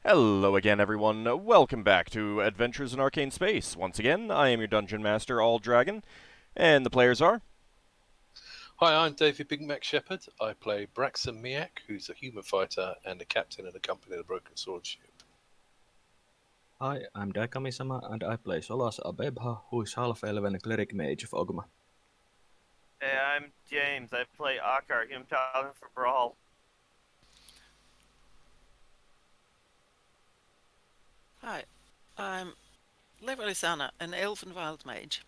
Hello again, everyone. Welcome back to Adventures in Arcane Space. Once again, I am your Dungeon Master, AuldDragon, and the players are... Hi, I'm David Big Mac Shepherd. I play Braxon Miacc, who's a human fighter and a captain in a company of the Broken Sword ship. Hi, I'm Daikami-sama and I play Solas Ebha, who is Half-Elven Cleric Mage of Ogma. Hey, I'm James. I play Ockar, human Paladin for Brawl. Hi, I'm Levalithana, an elven wild mage.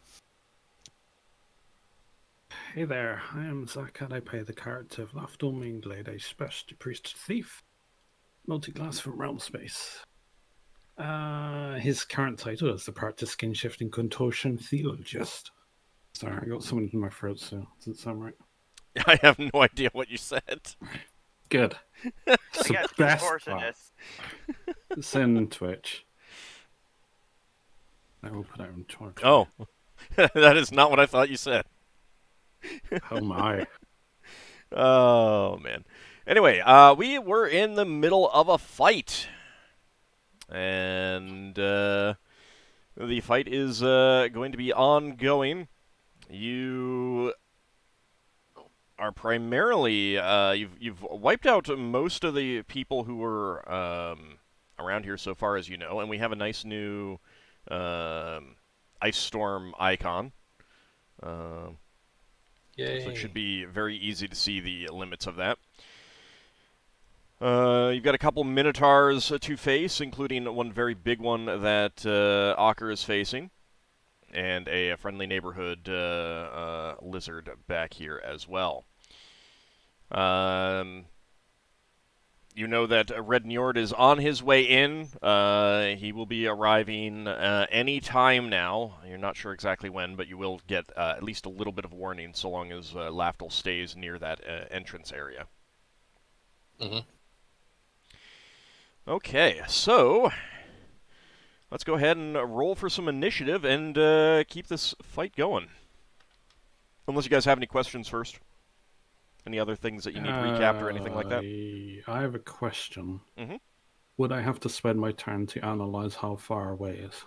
Hey there, I am Zach and I play the character of Lafdul Moonglade, a specialty priest thief, multi-class from Realm Space. His current title is the practice skin shifting contortion theologist. Sorry, I got something in my throat, so does it sound right? I have no idea what you said. Good. I It's the got best part. contortionist. It's in Twitch. I will put it on Twitch. Oh, that is not what I thought you said. Oh my. Oh, man. Anyway, we were in the middle of a fight. And the fight is going to be ongoing. You are primarily you've wiped out most of the people who were around here so far, as you know, and we have a nice new ice storm icon. Yay. So it should be very easy to see the limits of that. You've got a couple Minotaurs to face, including one very big one that Ockar is facing, and a friendly neighborhood lizard back here as well. You know that Red Njord is on his way in. He will be arriving any time now. You're not sure exactly when, but you will get at least a little bit of warning so long as Lafdul stays near that entrance area. Mm-hmm. Okay, so let's go ahead and roll for some initiative and keep this fight going. Unless you guys have any questions first. Any other things that you need recapped or anything like that? I have a question. Mhm. Would I have to spend my turn to analyze how far away it is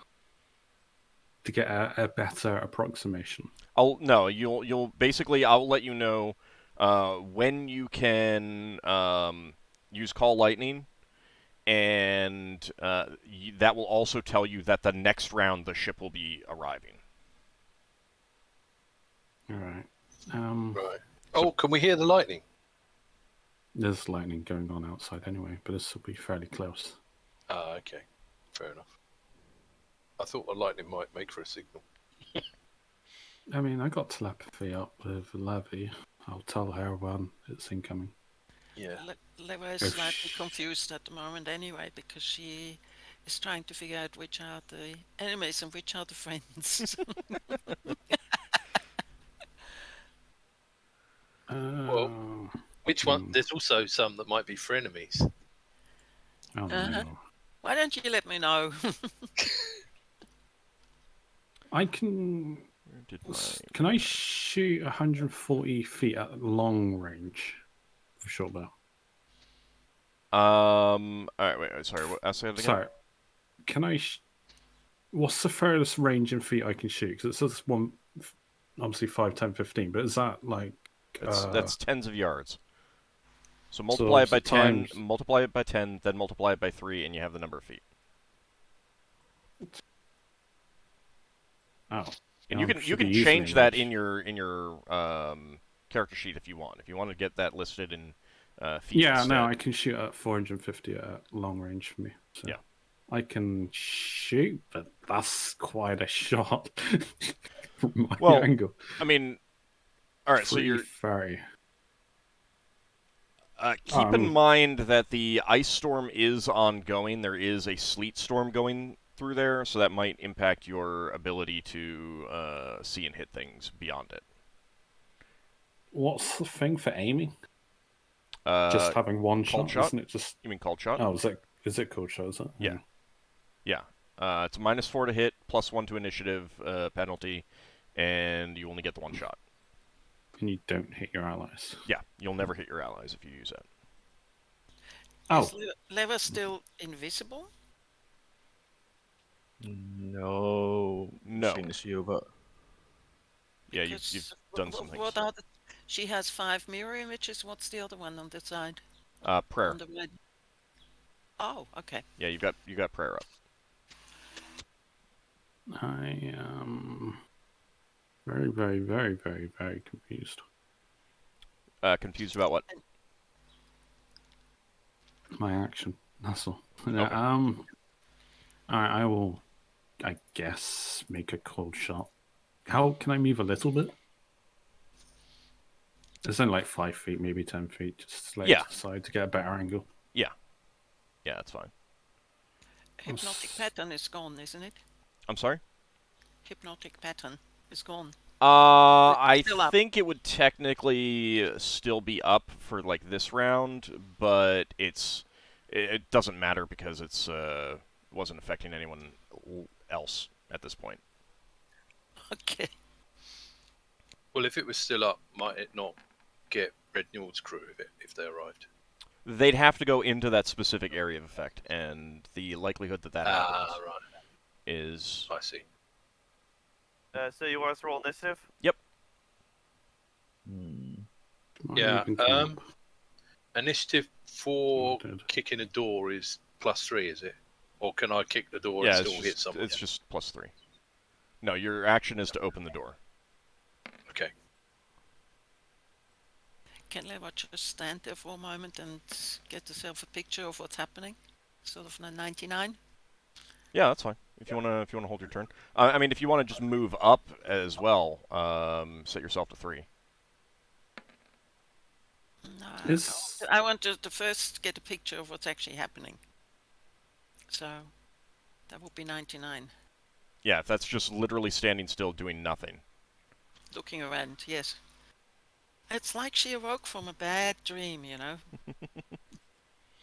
to get a better approximation? You'll basically I'll let you know when you can use Call Lightning, and that will also tell you that the next round the ship will be arriving. All right. Right. Oh, can we hear the lightning? There's lightning going on outside anyway, but this will be fairly close. Ah, okay. Fair enough. I thought the lightning might make for a signal. I mean, I got telepathy up with Levy. I'll tell her when it's incoming. Yeah. Leva is slightly confused at the moment anyway, because she is trying to figure out which are the enemies and which are the friends. Well, Which one? There's also some that might be frenemies. Oh no. Why don't you let me know? I can. Can I shoot 140 feet at long range with a short bow? All right, wait, sorry. What? Say it again. Sorry. Can I? What's the furthest range in feet I can shoot? Because it says one, obviously 5, 10, 15. But is that like? That's tens of yards. So multiply it by 10, multiply it by 10, then multiply it by 3, and you have the number of feet. Oh. And you can change that in your character sheet if you want. If you want to get that listed in feet. Yeah, instead. no, I can shoot at 450 at long range for me. So yeah. I can shoot, but that's quite a shot from my angle. I mean, all right, so you're furry. Keep in mind that the ice storm is ongoing. There is a sleet storm going through there, so that might impact your ability to see and hit things beyond it. What's the thing for aiming? Just having one shot, isn't it? Just you mean called shot? Oh, is it called shot? Is it? Yeah, yeah. It's -4 to hit, +1 to initiative penalty, and you only get the one shot. And you don't hit your allies. Yeah, you'll never hit your allies if you use that. Oh, Is Leva still invisible? No, No. since you've Yeah, you've Because done some things. what are the... She has 5 mirror images. What's the other one on the side? Prayer. On the right. Oh, okay. Yeah, you got prayer up. I am very, very, very, very, very confused. Confused about what? My action. That's all. Okay. I will, I guess, make a cold shot. How can I move a little bit? It's only like 5 feet, maybe 10 feet. Just lay it to the side to get a better angle. Yeah, that's fine. Hypnotic pattern is gone, isn't it? I'm sorry? Hypnotic pattern is gone. I still up. think it would technically still be up for like this round, but it doesn't matter because it's wasn't affecting anyone else at this point. Okay. Well, if it was still up, might it not get Red Njord's crew if they arrived? They'd have to go into that specific area of effect, and the likelihood that happens Right. is... I see. So you want us to roll initiative? Yep. Yeah. Even come up. Initiative for I did. kicking a door is +3, is it? Or can I kick the door Yeah, and still hit someone? it's just +3. No, your action is to open the door. Okay. Can Leva just stand there for a moment and get herself a picture of what's happening? Sort of a 99? Yeah, that's fine. If you wanna hold your turn. I mean, if you wanna just move up as well, set yourself to 3. No, Is- I want to first get a picture of what's actually happening. So that would be 99. Yeah, if that's just literally standing still doing nothing. Looking around, yes. It's like she awoke from a bad dream, you know.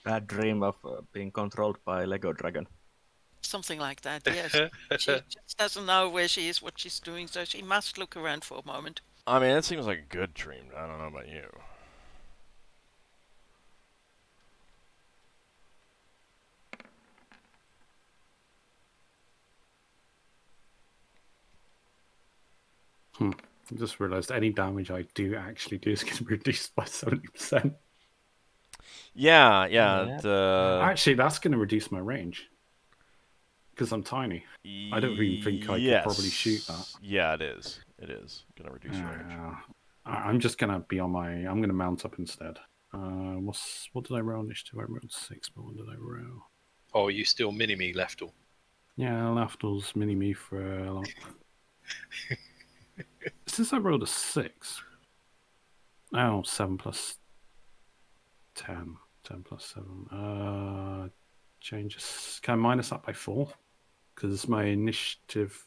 bad dream of being controlled by Lego Dragon. Something like that, yes. She just doesn't know where she is, what she's doing, so she must look around for a moment. I mean, that seems like a good dream. I don't know about you. I just realised any damage I do actually do is getting reduced by 70%. Yeah. Yeah. Actually, that's going to reduce my range. Because I'm tiny. I don't even think I could probably shoot that. Yeah, it is. It is going to reduce your range. I'm just going to be on my... I'm going to mount up instead. What did I roll initiative? I rolled 6, but what did I roll? Oh, you still mini-me, Lafdul? Yeah, Lafdul's mini-me for a long... Since I rolled a 6... Oh, 7 plus 10. 10 plus 7. Changes... Can I minus that by 4? Because my initiative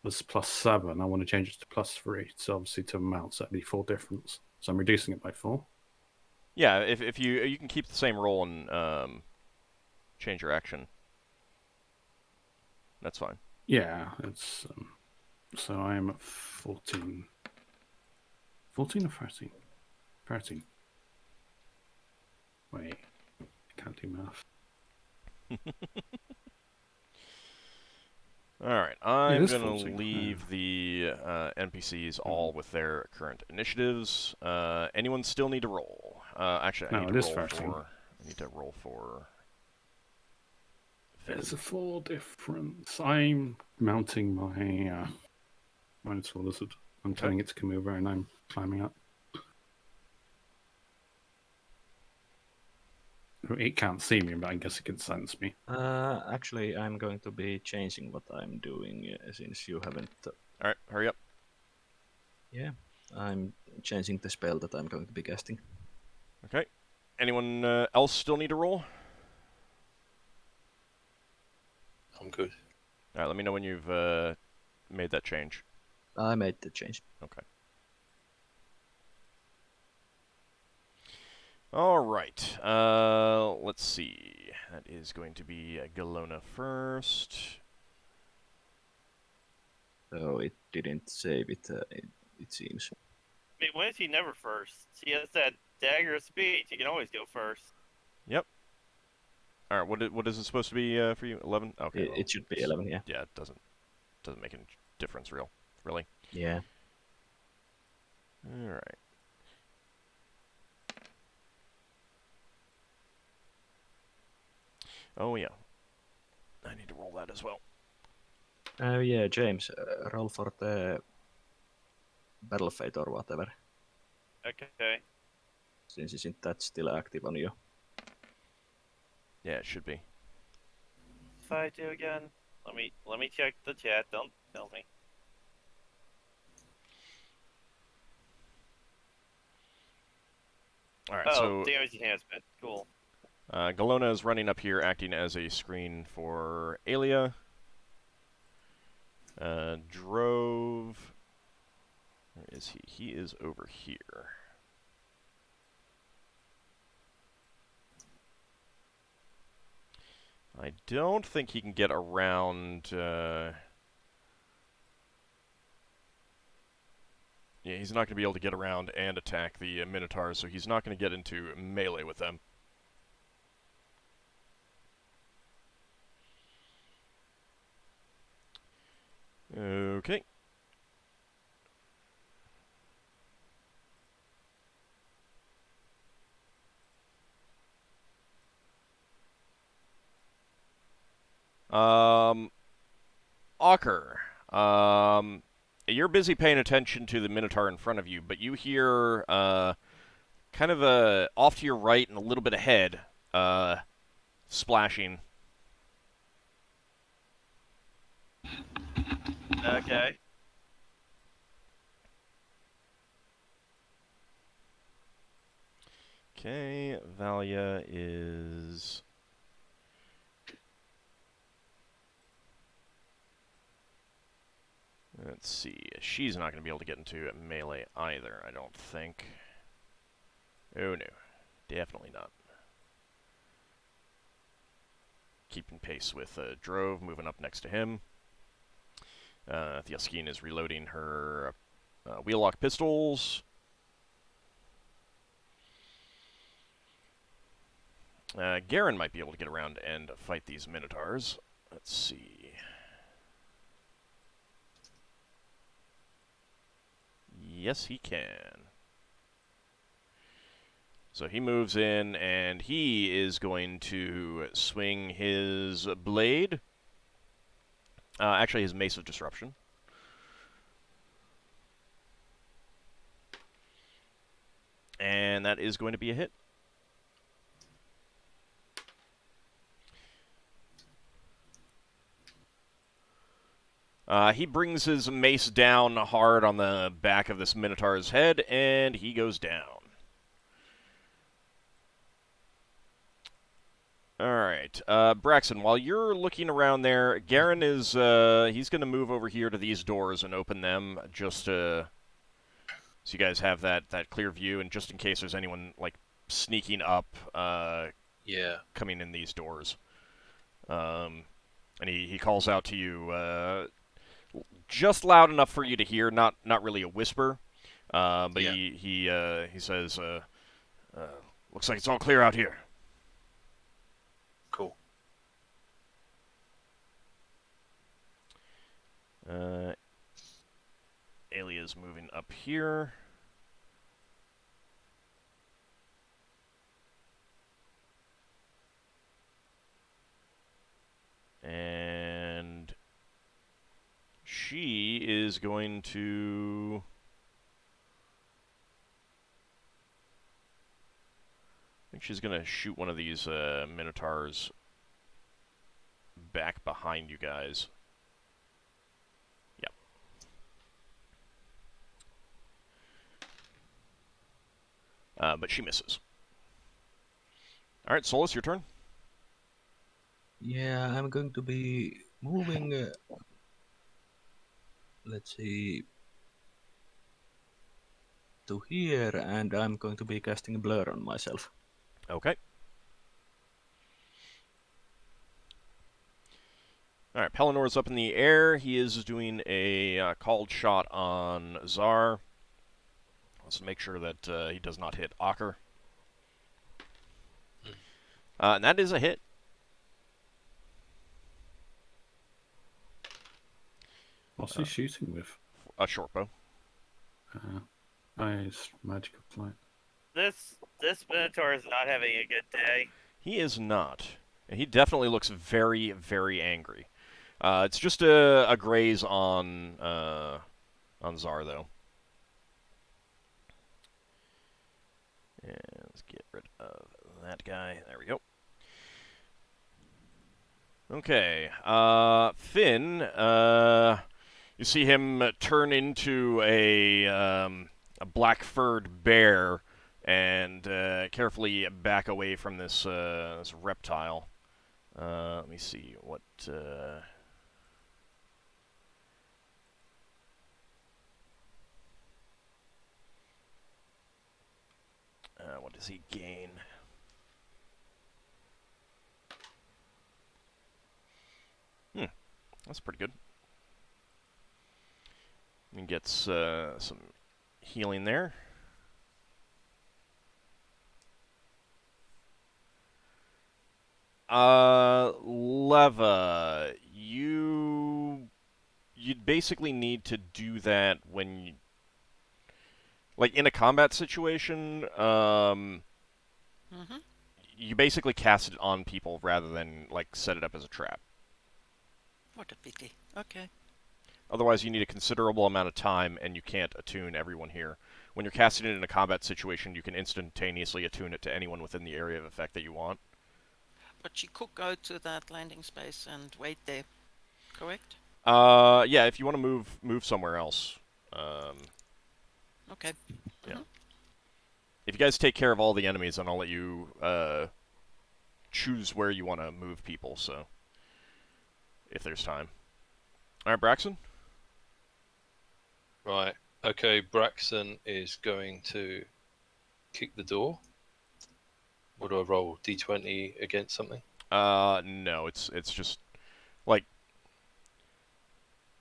was +7. I want to change it to +3. So obviously to amount, so that'd be 4 difference. So I'm reducing it by 4. Yeah, if you can keep the same roll and change your action. That's fine. Yeah, it's so I am at 14. 14 or 13? 13. Wait, I can't do math. Alright, I'm is going to 14, leave the NPCs all with their current initiatives. Anyone still need to roll? Actually, I No, need it to is roll 13. for... I need to roll for... There's a 4 difference. I'm mounting my Minotaur Lizard. I'm telling it to come over and I'm climbing up. It can't see me, but I guess it can sense me. Actually, I'm going to be changing what I'm doing since you haven't. Alright, hurry up. Yeah, I'm changing the spell that I'm going to be casting. Okay. Anyone else still need to roll? I'm good. Alright, let me know when you've made that change. I made the change. Okay. Alright, let's see. That is going to be Galona first. So it didn't save it, it seems. I mean, when is he never first? He has that dagger of speech. He can always go first. Yep. All right, what is it supposed to be for you? 11? Okay. It should be 11, yeah. Yeah, it doesn't make any difference, really. Yeah. All right. Oh yeah, I need to roll that as well. Oh yeah, James, roll for the battle fate or whatever, Okay. since isn't that still active on you? Yeah, it should be. If I do again, let me check the chat. Don't tell me. All right, Oh, so damage enhancement. Cool. Galona is running up here, acting as a screen for Alia. Drove. Where is he? He is over here. I don't think he can get around. Yeah, he's not going to be able to get around and attack the Minotaurs, so he's not going to get into melee with them. Okay. Ockar. You're busy paying attention to the Minotaur in front of you, but you hear, kind of off to your right and a little bit ahead, splashing. Okay. Okay, Valia is... Let's see. She's not going to be able to get into melee either, I don't think. Oh no. Definitely not. Keeping pace with Drove, moving up next to him. Thiaskeen is reloading her wheel-lock pistols. Garen might be able to get around and fight these Minotaurs. Let's see. Yes, he can. So he moves in, and he is going to swing his blade. Actually, his Mace of Disruption. And that is going to be a hit. He brings his mace down hard on the back of this Minotaur's head, and he goes down. Alright, Braxon, while you're looking around there, Garen is, he's going to move over here to these doors and open them, just so you guys have that clear view, and just in case there's anyone, like, sneaking up, Yeah. coming in these doors. And he calls out to you, just loud enough for you to hear, not really a whisper, but Yeah. he says, looks like it's all clear out here. Cool. Alia's moving up here. And she is going to... I think she's going to shoot one of these Minotaurs back behind you guys. Yep. But she misses. Alright, Solas, your turn. Yeah, I'm going to be moving. Let's see. To here, and I'm going to be casting Blur on myself. Okay. Alright, Pelinor's up in the air. He is doing a called shot on Zar. Let's make sure that he does not hit Ockar. And that is a hit. What's he shooting with? A short bow. It's magical flight. This Minotaur is not having a good day. He is not. And he definitely looks very, very angry. It's just a graze on Zar, though. And let's get rid of that guy. There we go. Okay. Finn, you see him turn into a black-furred bear and carefully back away from this reptile. Let me see what. What does he gain? That's pretty good. He gets some healing there. Leva, you'd basically need to do that when you, like in a combat situation, you basically cast it on people rather than like set it up as a trap. What a pity. Okay. Otherwise, you need a considerable amount of time, and you can't attune everyone here. When you're casting it in a combat situation, you can instantaneously attune it to anyone within the area of effect that you want. But she could go to that landing space and wait there, correct? Yeah, if you want to move somewhere else. Okay. Yeah. If you guys take care of all the enemies, then I'll let you choose where you want to move people, so if there's time. Alright, Braxon? Right. Okay, Braxon is going to kick the door. What do I roll? D20 against something? No, it's just like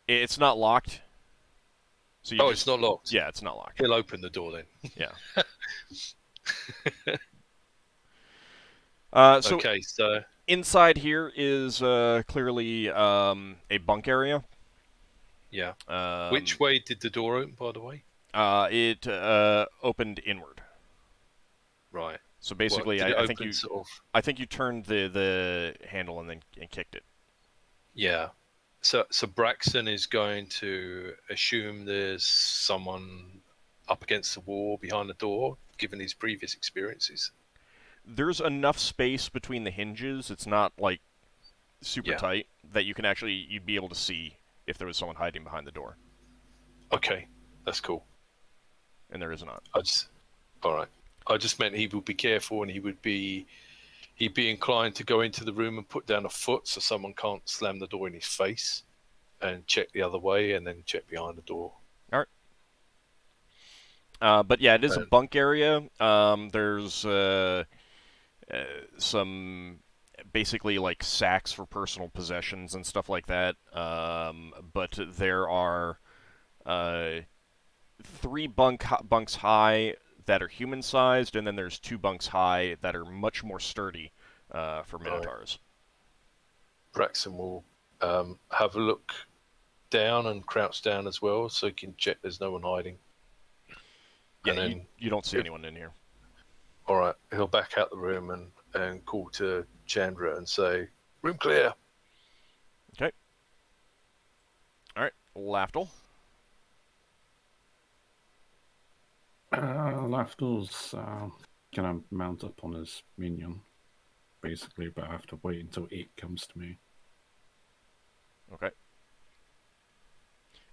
it's not locked. So you It's not locked. Yeah, it's not locked. He'll open the door then. Yeah. So okay, so inside here is clearly a bunk area. yeah. Which way did the door open, by the way? It opened inward. Right. So basically, What, I think you turned the handle and then kicked it. Yeah. So Braxon is going to assume there's someone up against the wall behind the door, given his previous experiences. There's enough space between the hinges. It's not like super tight that you can you'd be able to see if there was someone hiding behind the door. Okay, that's cool. And there is not. All right. I just meant he would be careful and he'd be inclined to go into the room and put down a foot so someone can't slam the door in his face, and check the other way and then check behind the door. All right. But yeah, it is a bunk area. There's some basically like sacks for personal possessions and stuff like that. But there are 3 bunks high that are human-sized, and then there's 2 bunks high that are much more sturdy for Minotaurs. Braxon will have a look down and crouch down as well, so he can check there's no one hiding. Yeah, and then you don't see anyone in here. All right, he'll back out the room and call to Chandra and say, "Room clear." Okay. All right, Lafdul. Lafdul's gonna mount up on his minion, basically, but I have to wait until it comes to me. Okay.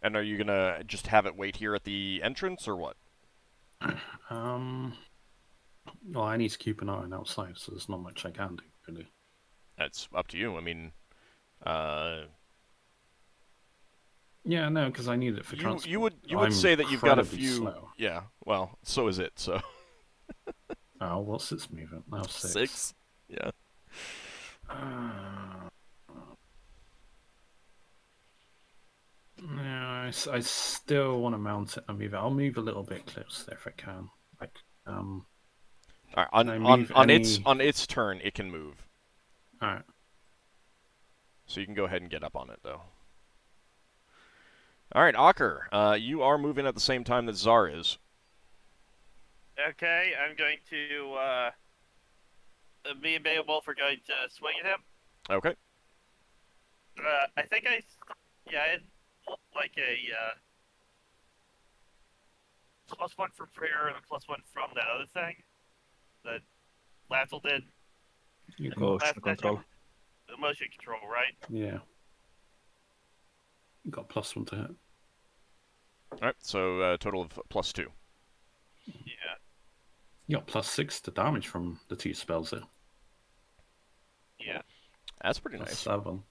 And are you gonna just have it wait here at the entrance, or what? Well, I need to keep an eye on outside, so there's not much I can do, really. That's up to you. I mean, yeah, no, because I need it for transport. You would say that you've got a few. Slow. Yeah. Well, so is it. So. Oh, what's its movement? Now 6. 6. Yeah. Yeah, I still want to mount it and move it. I'll move a little bit closer if I can. Like, all right, on its turn, it can move. All right. So you can go ahead and get up on it, though. All right, Ockar, you are moving at the same time that Zar is. Okay, I'm going to be available for going to swing at him. Okay. I think I had like a +1 for prayer and a +1 from that other thing that Lafdul did. You got, Motion Last control. session. Motion control, right? yeah. You got +1 to hit. All right, so total of +2. Yeah. You got +6 to damage from the 2 spells there. Yeah. That's pretty nice. +7.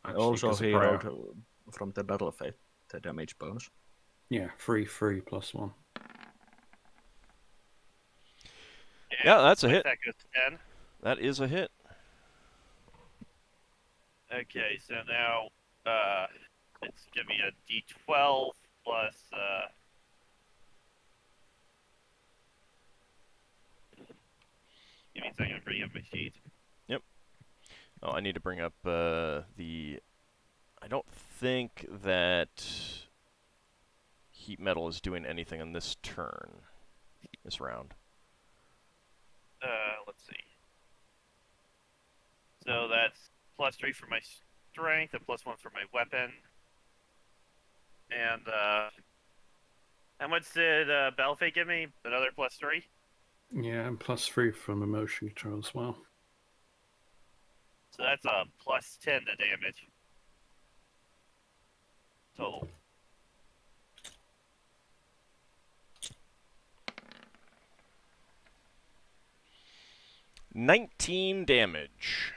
Actually, Also, 'cause of he prayer. rolled from the battle fate the damage bonus. Yeah, 3 +1. Yeah, that's a with hit. That goes to 10. That is a hit. Okay, so now it's give me a D12 plus give me a second to bring up my sheet. Oh, I need to bring up the... I don't think that Heat Metal is doing anything on this turn, this round. Let's see. So that's +3 for my strength and +1 for my weapon. And how much did Balfay give me? Another +3? Yeah, and +3 from emotion control as well. So that's a +10 to damage. Total. $19 damage.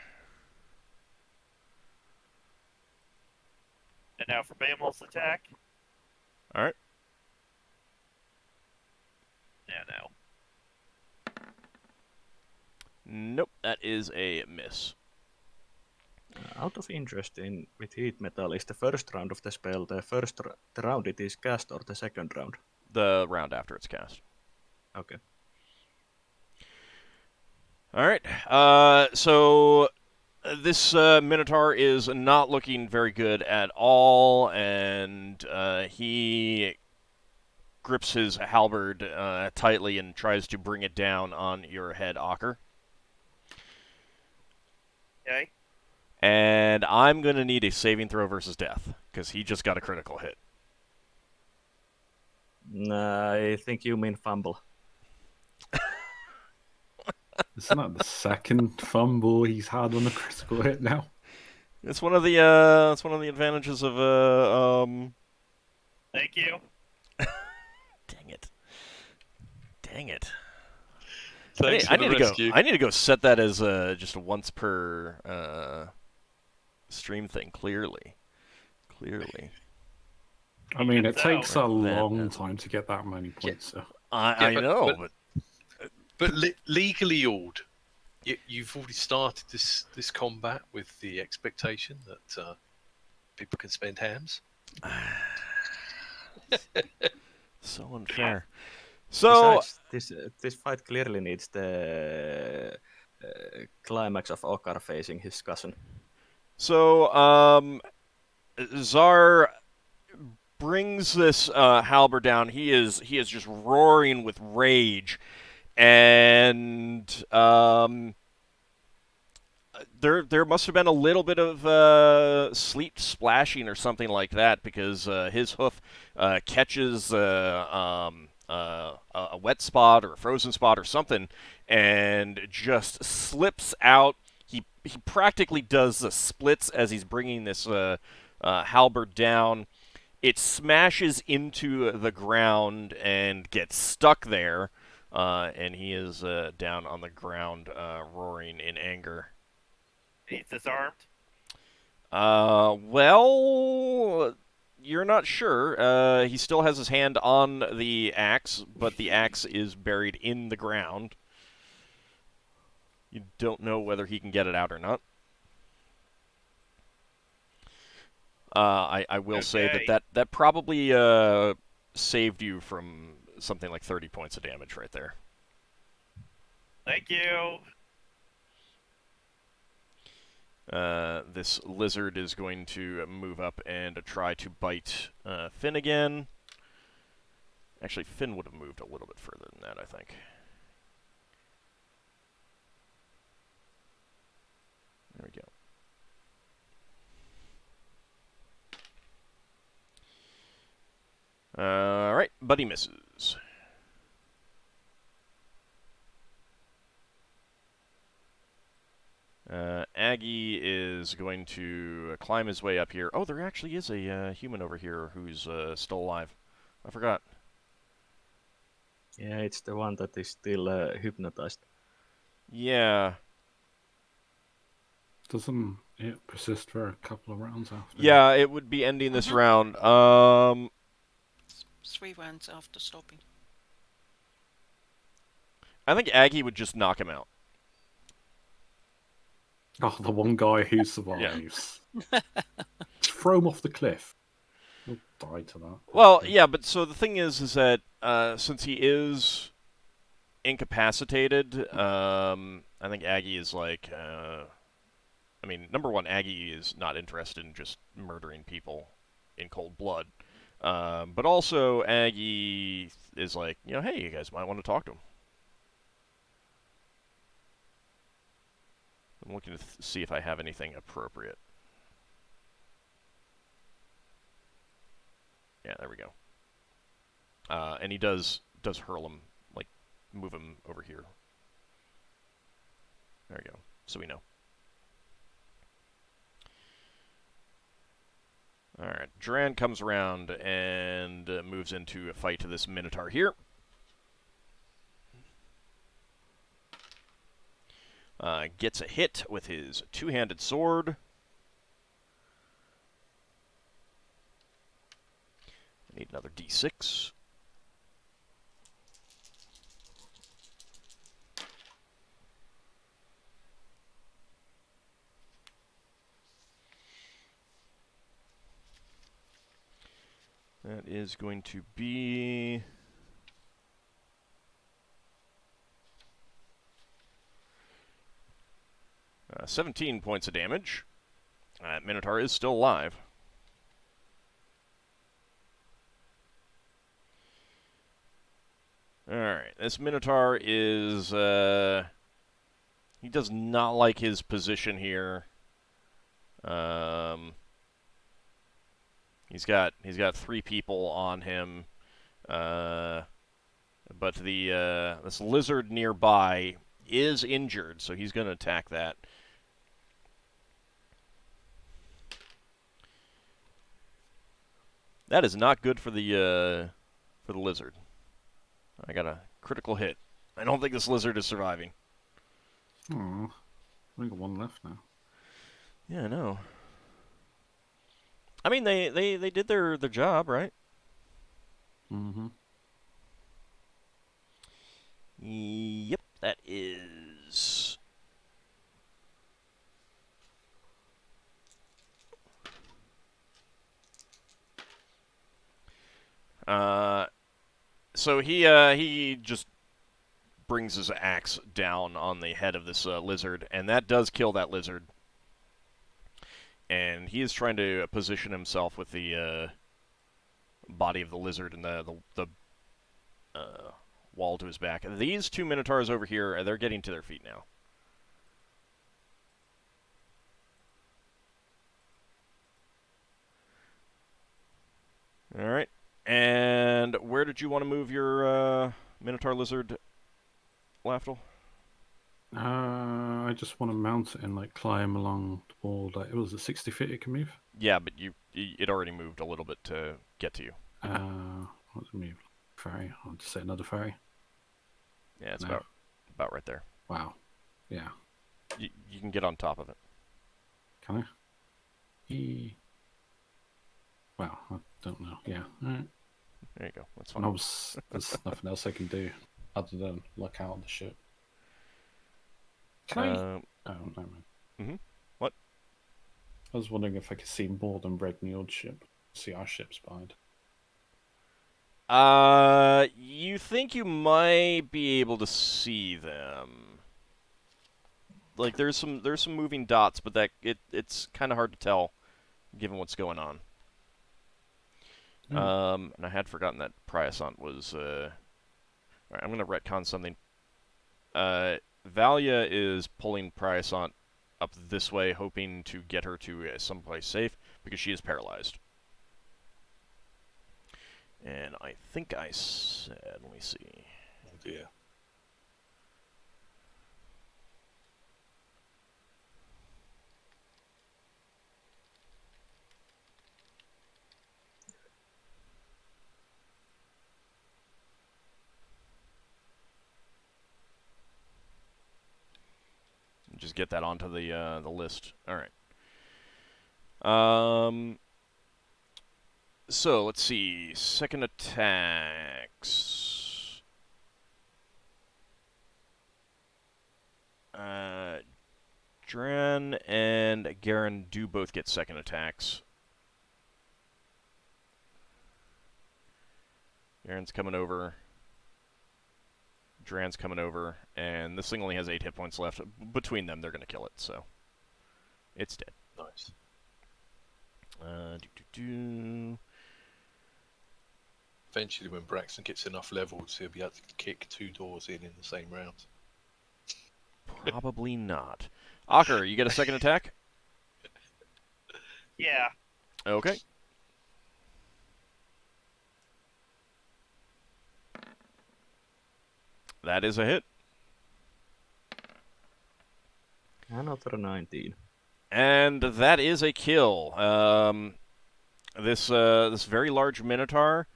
And now for Bammel's attack. All right. Yeah, no. Nope, that is a miss. Out of interest in with heat metal, is the first round of the spell the the round it is cast or the second round? The round after it's cast. Okay. All right. So this Minotaur is not looking very good at all, and he grips his halberd tightly and tries to bring it down on your head, Ockar. Okay. And I'm going to need a saving throw versus death, because he just got a critical hit. I think you mean fumble. Isn't that the second fumble he's had on a critical hit now? It's one of the advantages of Thank you. Dang it. Dang it. Thanks I for need the to rescue. go. I need to go set that as just a once per stream thing. Clearly. I mean, it takes a That long is- time to get that many points. So. I know, But legally, Ald, you've already started this combat with the expectation that people can spend hams. so unfair. So Besides, this fight clearly needs the climax of Ockar facing his cousin. So Zar brings this halberd down. He is just roaring with rage, and there must have been a little bit of sleet splashing or something like that, because his hoof catches a wet spot or a frozen spot or something, and just slips out. He practically does the splits as he's bringing this halberd down. It smashes into the ground and gets stuck there, and he is down on the ground, roaring in anger. He's disarmed. Well, you're not sure. He still has his hand on the axe, but the axe is buried in the ground. You don't know whether he can get it out or not. I will say that probably saved you from something like 30 points of damage right there. Thank you. This lizard is going to move up and try to bite Finn again. Actually, Finn would have moved a little bit further than that, I think. There we go. Alright, but he misses. Aggie is going to climb his way up here. Oh, there actually is a human over here who's still alive. I forgot. Yeah, it's the one that is still hypnotized. Yeah. Doesn't it persist for a couple of rounds after? Yeah, it would be ending this round. 3 rounds after stopping. I think Aggie would just knock him out. Oh, the one guy who survives. Just throw him off the cliff. He'll die to that. Well, yeah, but so the thing is that since he is incapacitated, I think Aggie is like, I mean, number one, Aggie is not interested in just murdering people in cold blood. But also, Aggie is like, hey, you guys might want to talk to him. I'm looking to see if I have anything appropriate. Yeah, there we go. And he does hurl him, like, move him over here. There we go. So we know. Alright, Duran comes around and moves into a fight to this Minotaur here. Gets a hit with his two-handed sword. I need another d6. That is going to be 17 points of damage. Minotaur is still alive. Alright, this Minotaur is, he does not like his position here. He's got 3 people on him, but this lizard nearby is injured, so he's going to attack that. That is not good for the lizard. I got a critical hit. I don't think this lizard is surviving. Oh, I got one left now. Yeah, I know. I mean, they did their job, right? Mm-hmm. Yep, that is... So he just brings his axe down on the head of this lizard, and that does kill that lizard. And he is trying to position himself with the body of the lizard and the wall to his back. These 2 Minotaurs over here, they're getting to their feet now. All right. And where did you want to move your Minotaur lizard, Lafdul? I just want to mount it and like climb along the wall. Like, it was 60 feet it can move. Yeah, but it already moved a little bit to get to you. What's it move? Ferry. I'll just say another ferry. Yeah, it's about right there. Wow. Yeah. You can get on top of it. Can I? Wow, I don't know. Yeah. All right. There you go. That's fine. There's nothing else I can do other than look out on the ship. Can I? Oh, no, man. Mm-hmm. What? I was wondering if I could see more than Red Njord ship. See our ships behind. You think you might be able to see them. like there's some moving dots, but it's kind of hard to tell given what's going on. And I had forgotten that Priasant was. Alright, I'm gonna retcon something. Valia is pulling Priasant up this way, hoping to get her to someplace safe because she is paralyzed. And I think I said, let me see. Oh dear. Just get that onto the list. All right. So let's see. Second attacks. Dran and Garen do both get second attacks. Garen's coming over. Dran's coming over, and this thing only has 8 hit points left. Between them, they're going to kill it, so it's dead. Nice. Eventually, when Braxon gets enough levels, he'll be able to kick 2 doors in the same round. Probably not. Ockar, you get a second attack? Yeah. Okay. That is a hit. Another 19. And that is a kill. This very large Minotaur,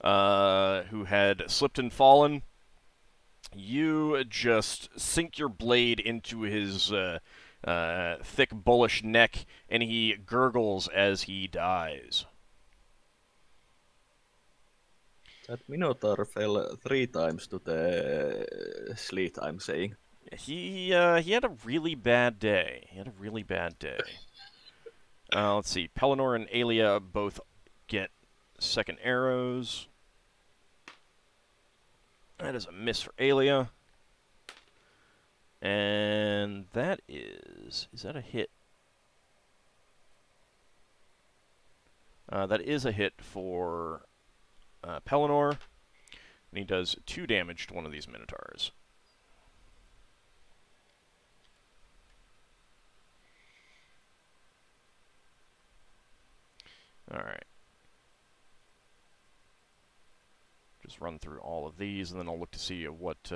who had slipped and fallen, you just sink your blade into his thick, bullish neck, and he gurgles as he dies. That Minotaur fell 3 times to the sleet, I'm saying. He had a really bad day. Let's see. Pelennor and Aelia both get second arrows. That is a miss for Aelia. And that is that a hit? That is a hit for Pelennor. And he does 2 damage to one of these Minotaurs. Alright. Just run through all of these, and then I'll look to see what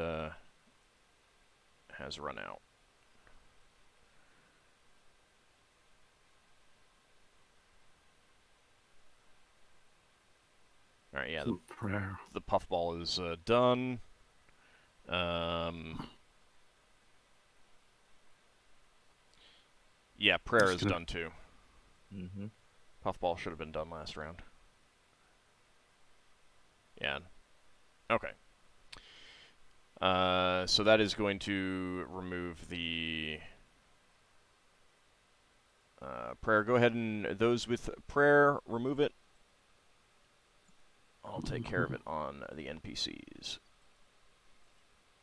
has run out. Alright, yeah, the puffball is done. Yeah, prayer is done too. Mm-hmm. Puffball should have been done last round. Yeah. Okay. So that is going to remove the prayer. Go ahead and those with prayer, remove it. I'll take care of it on the NPCs.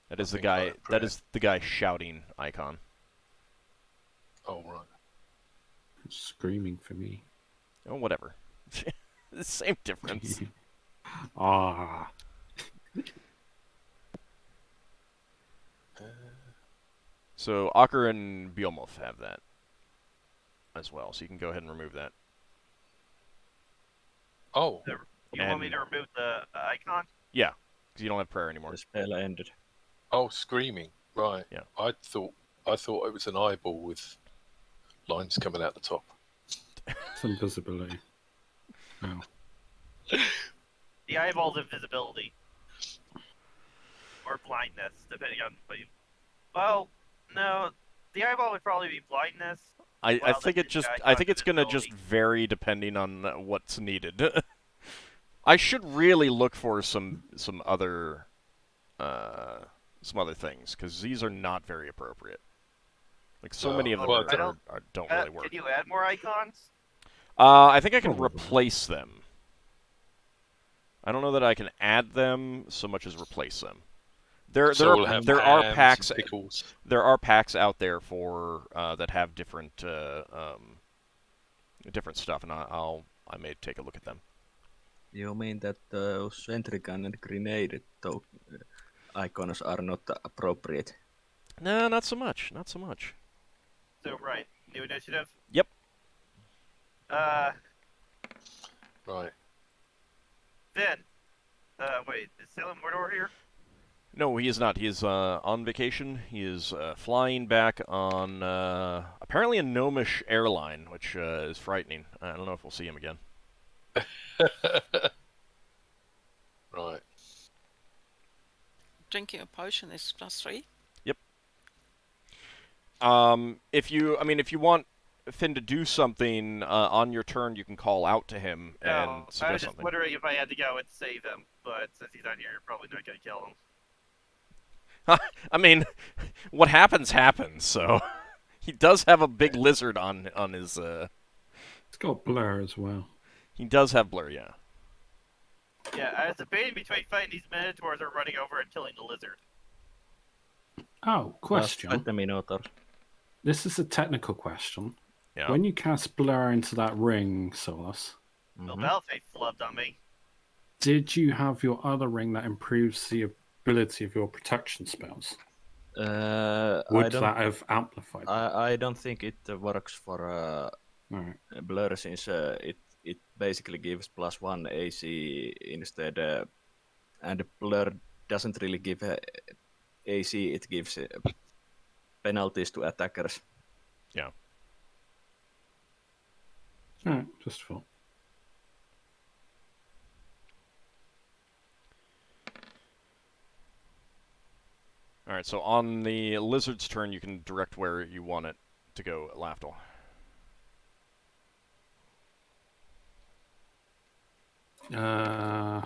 That is the guy. That is the guy shouting icon. Oh right. It's screaming for me. Oh, whatever. The same difference. Ah. So Ockar and Beomulf have that as well, so you can go ahead and remove that. Oh. You want me to remove the icon? Yeah, because you don't have prayer anymore. The spell ended. Oh, screaming. Right. Yeah. I thought it was an eyeball with lines coming out the top. It's invisibility. Oh. The eyeball's invisibility. Or blindness, depending on what you... Well, no. The eyeball would probably be blindness. I think it just I think it's gonna just vary depending on what's needed. I should really look for some other things, because these are not very appropriate. Like so many of them don't really work. Can you add more icons? I think I can replace them. I don't know that I can add them so much as replace them. There So we'll have there are hams and packs pickles. there are packs out there for that have different different stuff, and I may take a look at them. You mean that sentry gun and grenade icons are not appropriate? No, not so much. Not so much. So right, new initiative. Yep. Right. Finn. Wait, is Salem Mordor here? No, he is not. He is on vacation. He is flying back on apparently a gnomish airline, which is frightening. I don't know if we'll see him again. Right. Drinking a potion is +3. If you want Finn to do something on your turn, you can call out to him and No, I was suggest just something. wondering if I had to go and save him, but since he's not here, you're probably not gonna kill him. I mean, what happens happens. So he does have a big lizard on his. It's got blur as well. He does have blur, yeah. Yeah, I was debating between fighting these minotaurs or running over and killing the lizard. Oh, question. Fight the Minotaur. This is a technical question. Yeah. When you cast blur into that ring, Solas, The Balfate flubbed on me. did you have your other ring that improves the ability of your protection spells? Would that have amplified? I don't think it works for Alright. blur since it basically gives +1 AC instead, and blur doesn't really give AC. It gives penalties to attackers. Yeah. Alright, just thought. All right. So on the lizard's turn, you can direct where you want it to go, Lafdul. Yeah,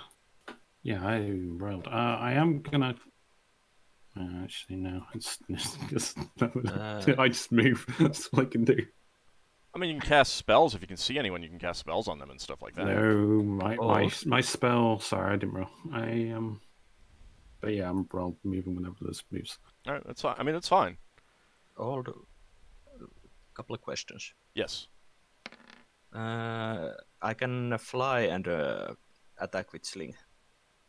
I rolled. I am gonna. Actually, no. It's just I just move. That's all I can do. I mean, you can cast spells if you can see anyone. You can cast spells on them and stuff like that. No, Oh. my spell. Sorry, I didn't roll. But yeah, I'm moving whenever this moves. All right. That's fine. I mean, that's fine. Couple of questions. Yes. I can fly and attack with sling.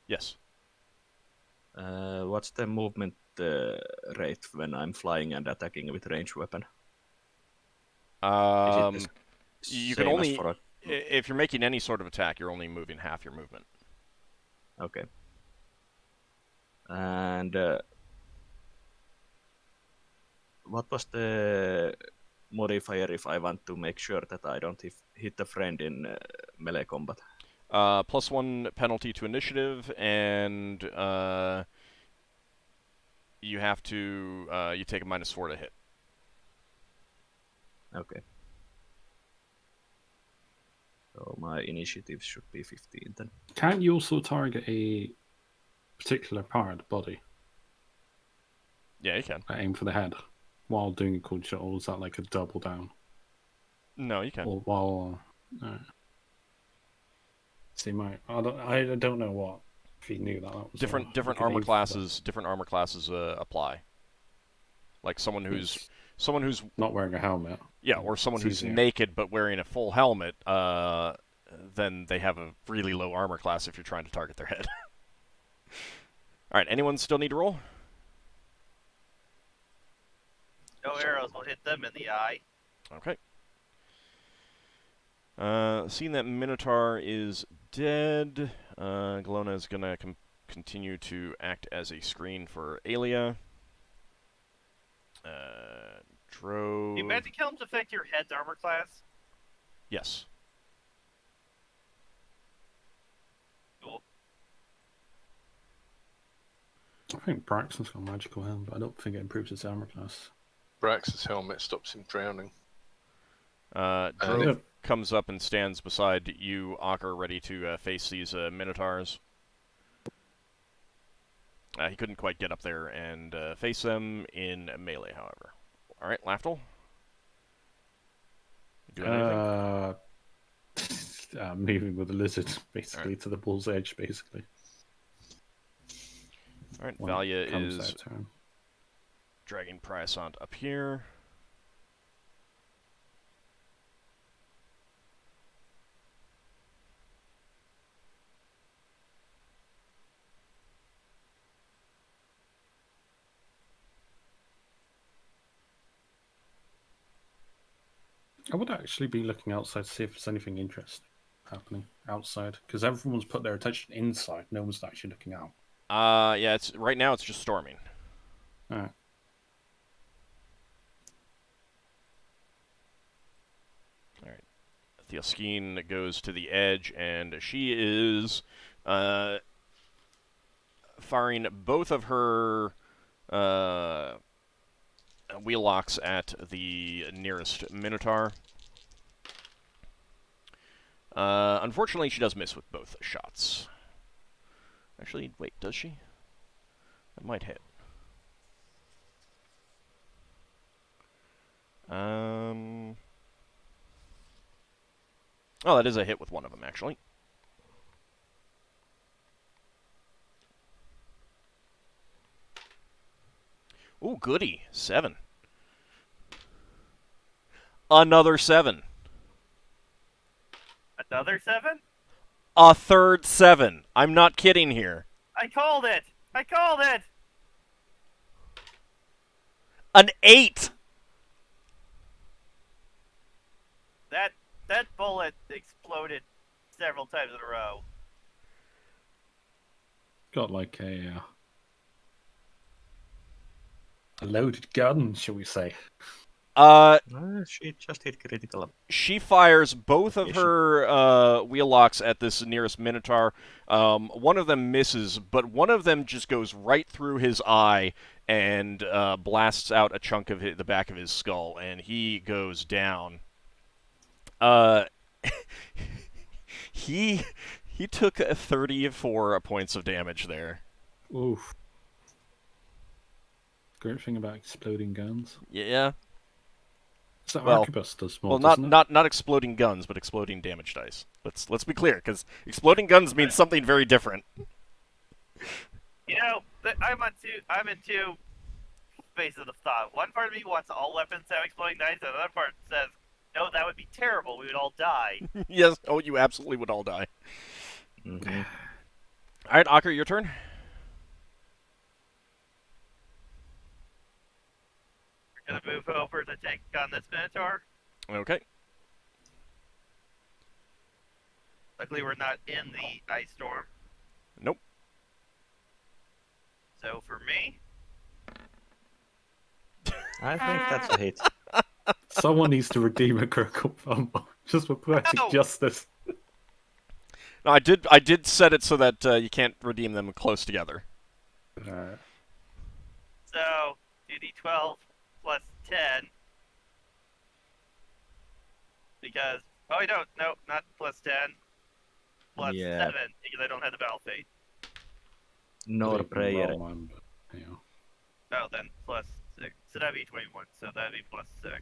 Yes. What's the movement rate when I'm flying and attacking with ranged weapon? Is it You same can as only for if you're making any sort of attack, you're only moving half your movement. okay. And what was the modifier if I want to make sure that I don't hit a friend in melee combat? +1 penalty to initiative, and you have to you take a -4 to hit. Okay. So my initiative should be 15 then. Can't you also target a particular part of the body? Yeah, you can. Aim for the head while doing a cold shot, or is that like a double down? No, you can. Or while see, I don't know what if he knew that was Different you could armor aim for classes. Different armor classes apply. Like someone who's not wearing a helmet. yeah, or someone It's who's easier. naked but wearing a full helmet. Then they have a really low armor class if you're trying to target their head. All right. Anyone still need to roll? No arrows will hit them in the eye. Okay. Seeing that Minotaur is dead, Galona is gonna continue to act as a screen for Aelia. Do magic helms affect your head's armor class? Yes. Cool. I think Braxon's got a magical helm, but I don't think it improves its armor class. Brax's helmet stops him drowning. Drove comes up and stands beside you, Ockar, ready to face these Minotaurs. He couldn't quite get up there and face them in melee, however. All right, Lafdul. You doing anything? Moving with the lizard, basically, to the bull's edge, basically. All right, when Valia it comes is their turn. dragging Priasant up here. I would actually be looking outside to see if there's anything interesting happening outside, because everyone's put their attention inside. No one's actually looking out. Yeah, it's right now it's just storming. All right. All right. Theoskeen goes to the edge, and she is firing both of her wheelocks at the nearest Minotaur. Unfortunately, she does miss with both shots. Actually, wait, does she? That might hit. Oh, that is a hit with one of them, actually. Ooh, goody. 7. Another 7. Another 7? A third 7. I'm not kidding here. I called it! I called it! An 8! That bullet exploded several times in a row. Got like a loaded gun, shall we say? She just hit critical. She fires both of Ish. her wheelocks at this nearest Minotaur. One of them misses, but one of them just goes right through his eye and blasts out a chunk of the back of his skull, and he goes down. He took 34 points of damage there. Oof. Great thing about exploding guns. Yeah. Is that Well- Arquebus does more, Well, doesn't it? not exploding guns, but exploding damage dice. Let's be clear, because exploding guns means something very different. You know, I'm in two phases of thought. One part of me wants all weapons to have exploding dice, and another part says, no, that would be terrible. We would all die. Yes. Oh, you absolutely would all die. Mm-hmm. All right, Ockar, your turn. We're gonna move over to take on this Minotaur. Okay. Luckily, we're not in the ice storm. Nope. So for me, I think that's a hit. Someone needs to redeem a critical fumble just for poetic No! justice. No, I did set it so that you can't redeem them close together. so 2d12 plus 10. Because, oh, I don't, no, not plus 10. Plus Yeah. 7, because I don't have the battle fate. Nor prayer. Yeah. Oh, then plus 6. So that'd be 21, so that'd be plus 6.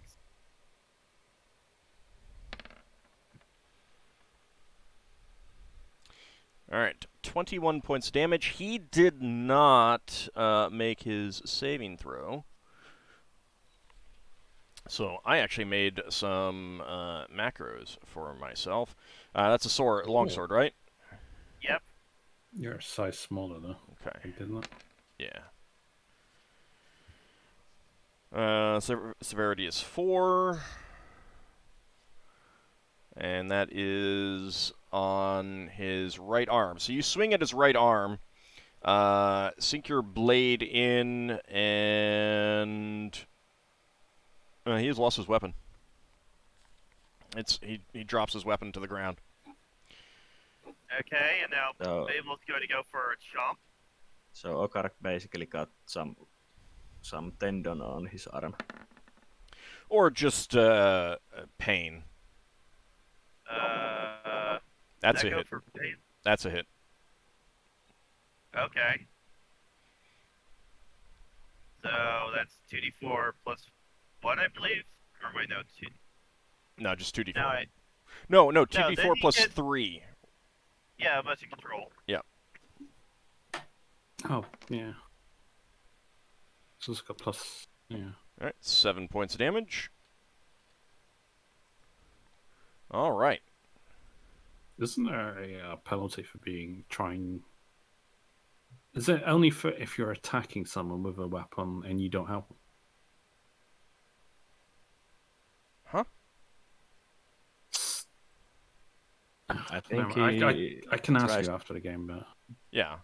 All right, 21 points of damage. He did not make his saving throw. So I actually made some macros for myself. That's a sword, longsword, right? Yep. You're a size smaller, though. Okay. Didn't it? Yeah. Severity is 4. And that is on his right arm. So you swing at his right arm, sink your blade in, and he has lost his weapon. He drops his weapon to the ground. Okay, and now So- Babel's going to go for a chomp. So Ockar basically got some tendon on his arm. Or just pain. That's that a go hit. for pain? That's a hit. Okay. So that's 2d4 plus 1, I believe. Or wait, no, 2. No, just 2d4. No, No, then 2d4 he plus gets- 3. yeah, motion control. Yeah. Oh, yeah. So it's got plus. Yeah. All right, 7 points of damage. All right. Isn't there a penalty for trying? Is it only for if you're attacking someone with a weapon and you don't help them? Huh? I think I can ask tries- you after the game, but Yeah.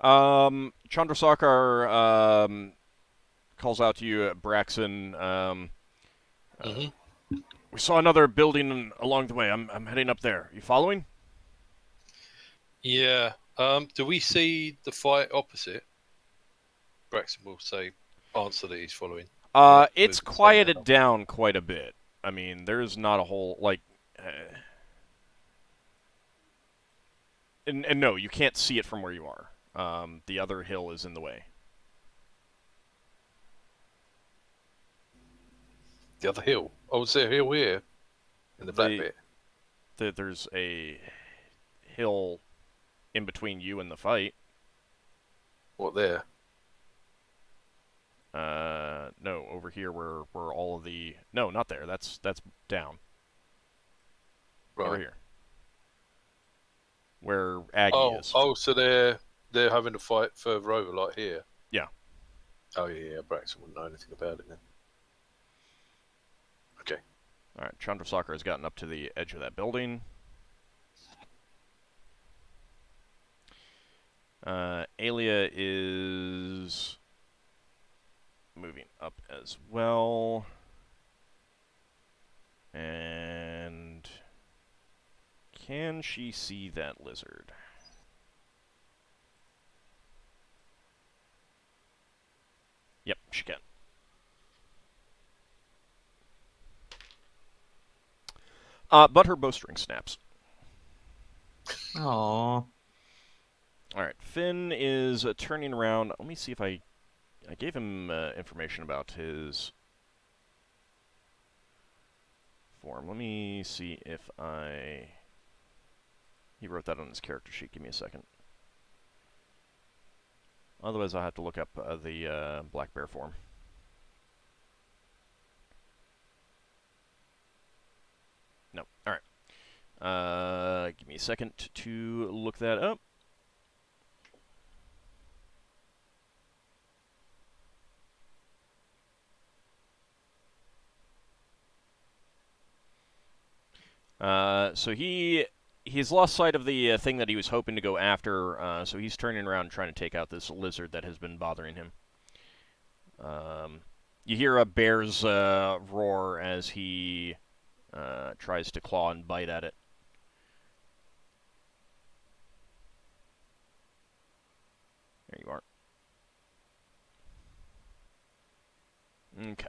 Chandrasekhar calls out to you, Braxon. We saw another building along the way. I'm heading up there. You following? Yeah. Do we see the fight opposite? Braxton will say, answer that he's following. It's Moving quieted down quite a bit. I mean, there's not a whole, like... And no, you can't see it from where you are. The other hill is in the way. The other hill. Oh, is there a hill here? In the black bit? There's a hill in between you and the fight. What, there? No, over here where all of the... No, not there. That's down. Right. Over here. Where Aggie is. Oh, so they're having a fight further over, like here? Yeah. Oh, yeah, Braxton wouldn't know anything about it then. Okay. Alright, Chandrasekhar has gotten up to the edge of that building. Alia is moving up as well. And can she see that lizard? Yep, she can. But her bowstring snaps. Aww. Alright, Finn is turning around. Let me see if I gave him information about his form. Let me see if he wrote that on his character sheet. Give me a second. Otherwise, I'll have to look up the black bear form. No. Alright. Give me a second to look that up. So he's lost sight of the thing that he was hoping to go after, so he's turning around and trying to take out this lizard that has been bothering him. You hear a bear's roar as he tries to claw and bite at it. There you are. Okay.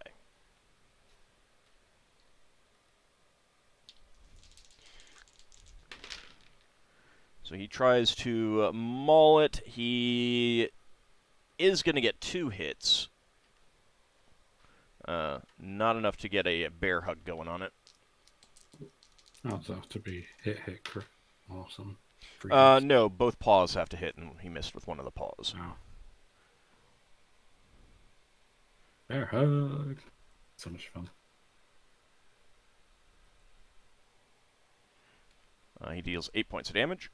So he tries to maul it. He is going to get 2 hits. Not enough to get a bear hug going on it. oh, it'll have to be hit, crit. Awesome. No, both paws have to hit, and he missed with one of the paws. Oh. Bear hug. So much fun. He deals 8 points of damage.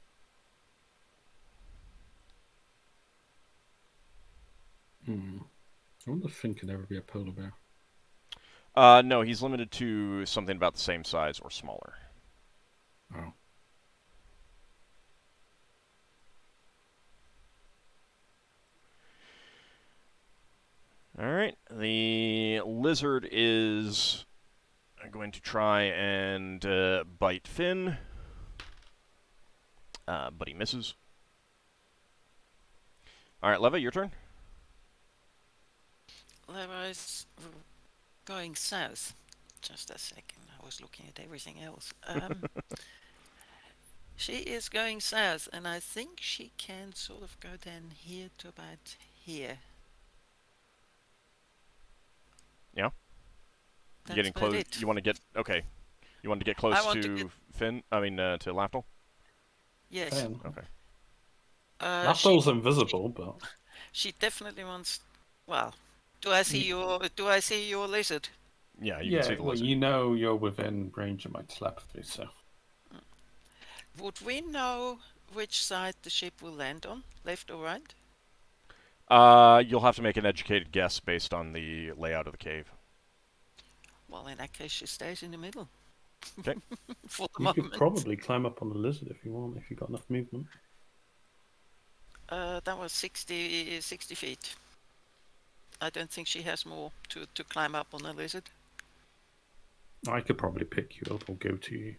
I wonder if Finn could ever be a polar bear. No, he's limited to something about the same size or smaller. Oh. Alright, the lizard is going to try and bite Finn, but he misses. Alright, Leva, your turn. Leva is going south. Just a second, I was looking at everything else. She is going south, and I think she can sort of go down here to about here. Yeah? That's Getting about close. it. You want to get... Okay. You want to get close I want to to get- Finn? I mean, to Lafdul? Yes. Finn. Okay. Lafdul's invisible, but She definitely wants. Well, do I see your lizard? Yeah, you can see the well, lizard. you know you're within range of my telepathy, so Would we know which side the ship will land on, left or right? You'll have to make an educated guess based on the layout of the cave. Well, in that case, she stays in the middle. Okay. For the you could moment. probably climb up on the lizard if you want, if you got enough movement. That was 60 feet. I don't think she has more to climb up on the lizard. I could probably pick you up or go to you.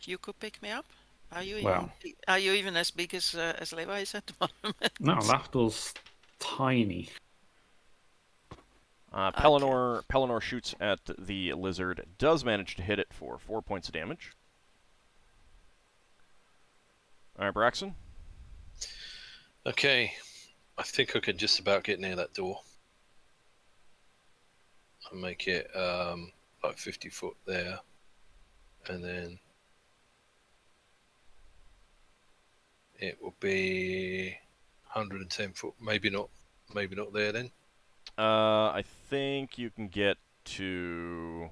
You could pick me up. Are you Well. even as big as Levi is at the moment? No, Lafdul's tiny. Pelennor shoots at the lizard, does manage to hit it for 4 points of damage. Alright, Braxon. Okay, I think I can just about get near that door. I'll make it like 50 foot there, and then it will be 110 foot. Maybe not there then. I think you can get to...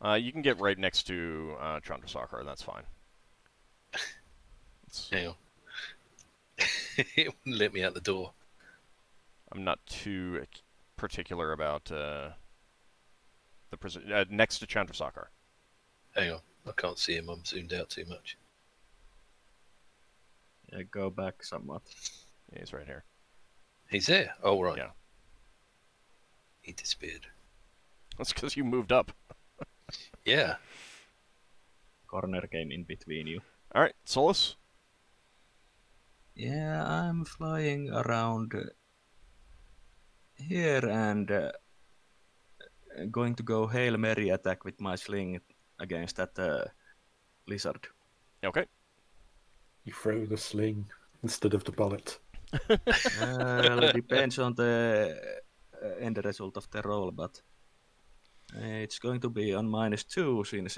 you can get right next to Chandrasekhar, that's fine. Hang on. It wouldn't let me out the door. I'm not too particular about the next to Chandrasekhar. Hang on, I can't see him. I'm zoomed out too much. Yeah, go back somewhat. Yeah, he's right here. He's there. Oh right. Yeah. He disappeared. That's because you moved up. Yeah. Corner came in between you. Alright, Solas. Yeah, I'm flying around here and going to go Hail Mary attack with my sling against that lizard. Okay. You throw the sling instead of the bullet. Well, depends on the end result of the roll, but it's going to be on -2 since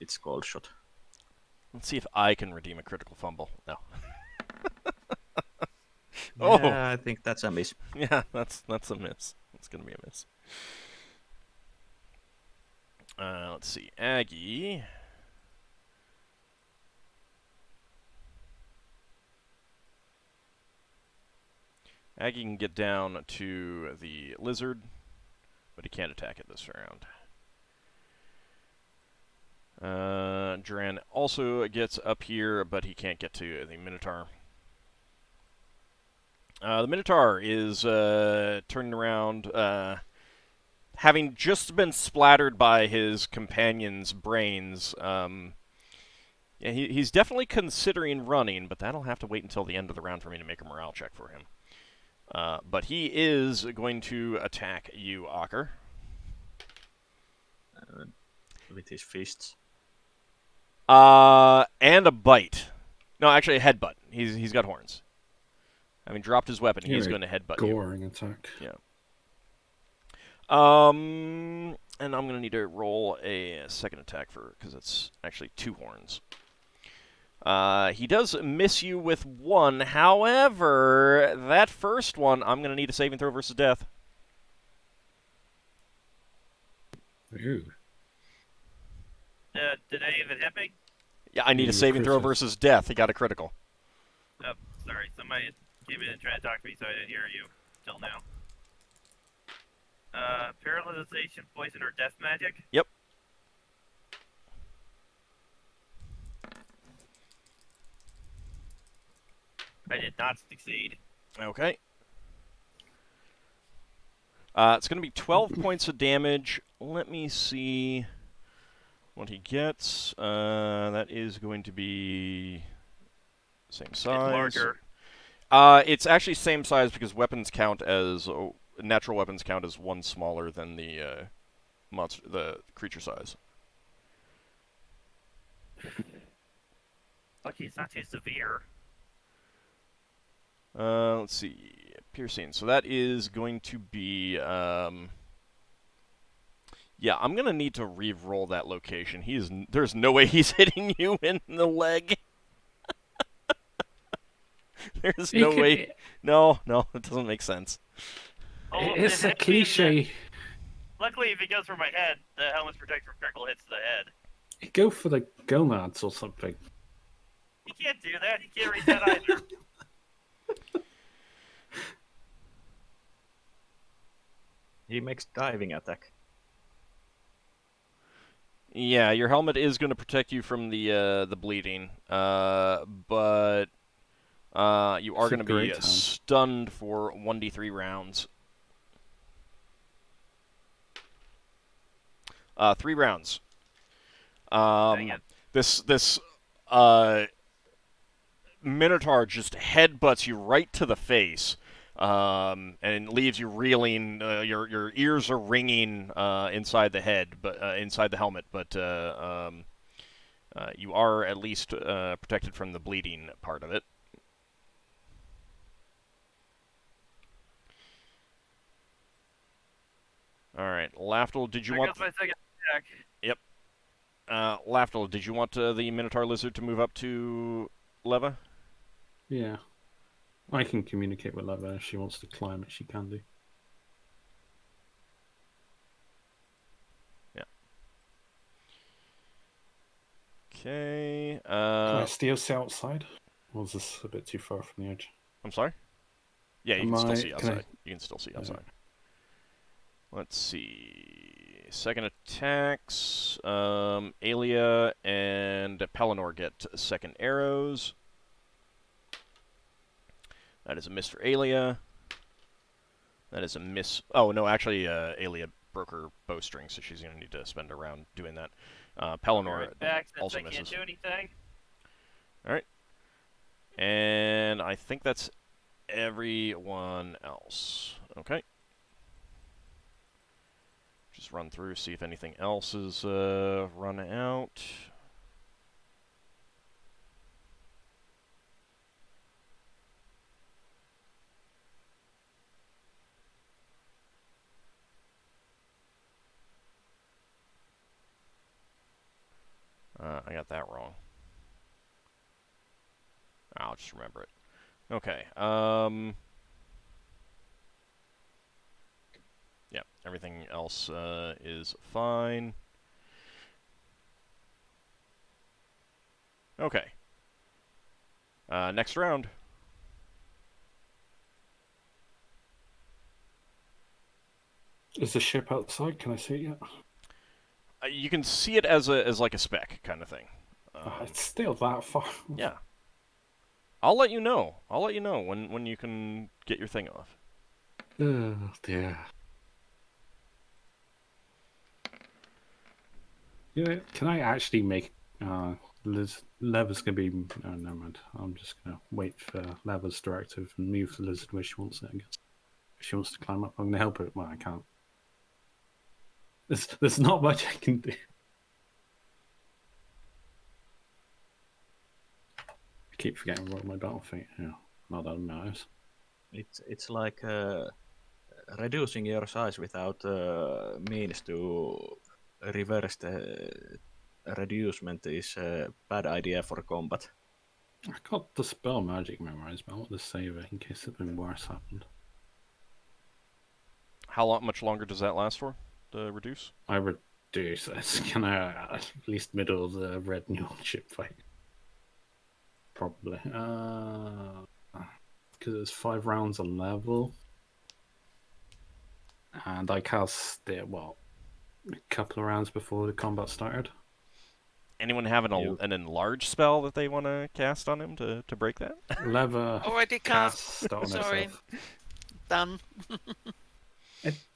it's cold shot. Let's see if I can redeem a critical fumble. No. Yeah, I think that's a miss. Yeah, that's a miss. That's gonna be a miss. Let's see, Aggie. Aggie can get down to the lizard, but he can't attack it this round. Duran also gets up here, but he can't get to the Minotaur. The Minotaur is turning around, having just been splattered by his companion's brains. Yeah, he's definitely considering running, but that'll have to wait until the end of the round for me to make a morale check for him. But he is going to attack you, Ockar. With his fists. And a bite. No, actually a headbutt. He's got horns. Having dropped his weapon, he's going to headbutt you. Goring attack. Yeah. And I'm going to need to roll a second attack because it's actually 2 horns. He does miss you with 1. However, that first one, I'm going to need a saving throw versus death. Ooh. Did any of it hit me? Yeah, I need a saving throw versus death. He got a critical. Oh, sorry. Somebody came in and tried to talk to me, so I didn't hear you till now. Paralyzation, poison, or death magic? Yep. I did not succeed. Okay. It's going to be 12 points of damage. Let me see what he gets. That is going to be same size. It's larger. It's actually same size because weapons count as natural weapons count as 1 smaller than the the creature size. Lucky it's not too severe. Let's see, piercing. So that is going to be Yeah, I'm gonna need to re-roll that location. There's no way he's hitting you in the leg. There's He no could- way. No, it doesn't make sense. Oh, It's it a hits me in the- cliche. Luckily, if it goes for my head, the helmet's protect from critical hits to the head. Go for the gonads or something. He can't do that. He can't reach that either. He makes diving attack. Yeah, your helmet is going to protect you from the bleeding, but you are It's a going to be great helm. stunned for 1d3 rounds. 3 rounds. Dang it. This Minotaur just headbutts you right to the face, and leaves you reeling. Your ears are ringing inside the head, but inside the helmet. But you are at least protected from the bleeding part of it. All right, Lafdul, did you There want? goes my second attack. Yep. Lafdul, did you want the Minotaur lizard to move up to Leva? Yeah. I can communicate with Leva if she wants to climb it, she can do. Yeah. Okay. Can I still see outside? Or is this a bit too far from the edge? I'm sorry? Yeah, you Am can still I- see can I- outside. You can still see outside. Let's see. Second attacks. Alia and Pelennor get second arrows. That is a miss for Alia. That is a miss. Oh, no, actually, Alia broke her bowstring, so she's going to need to spend a round doing that. Pelennor Right back since also I can't misses. do anything. And I think that's everyone else. Okay. Just run through, see if anything else is run out. I got that wrong. I'll just remember it. Okay. Yeah, everything else is fine. Okay. Next round. Is the ship outside? Can I see it yet? You can see it as like a speck kind of thing. It's still that far. Yeah. I'll let you know. I'll let you know when you can get your thing off. Oh, dear. Yeah, can I actually make Lever's gonna be never mind. I'm just gonna wait for Lever's directive and move the lizard where she wants it, I guess. If she wants to climb up, I'm gonna help her. Well, I can't. There's not much I can do. I keep forgetting to roll my battle fate. Yeah, not that it matters. It's like reducing your size without means to reverse the reducement is a bad idea for combat. I got the spell magic memorized, but I want to save it in case something worse happened. Much longer does that last for? The reduce? I reduce this. Can I at least middle of the red Njord ship fight? Probably. Because it's 5 rounds a level. And I cast it, a couple of rounds before the combat started. Anyone have an enlarge spell that they want to cast on him to break that? Lever Already cast. cast on Sorry. itself. Done.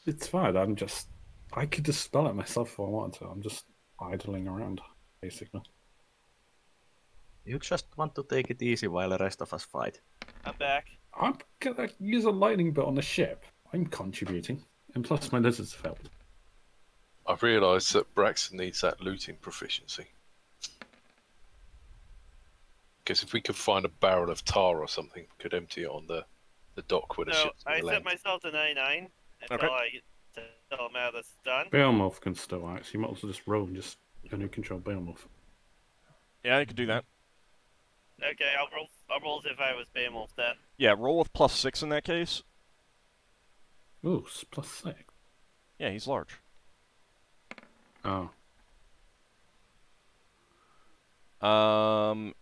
It's fine. I could just spell it myself if I wanted to. I'm just idling around, basically. You just want to take it easy while the rest of us fight. I'm back. I'm gonna use a lightning bolt on the ship. I'm contributing. And plus my lizards have helped. I've realised that Braxon needs that looting proficiency. Because if we could find a barrel of tar or something, we could empty it on the dock where the So ship's I going to set land. myself to 99 until Okay. I tell him how this is done. Beowulf can still act. You might as well just roll and just only control Beowulf. Yeah, you could do that. Okay, I'll roll as if I was Beowulf then. Yeah, roll with +6 in that case. Ooh, it's +6. Yeah, he's large. Oh.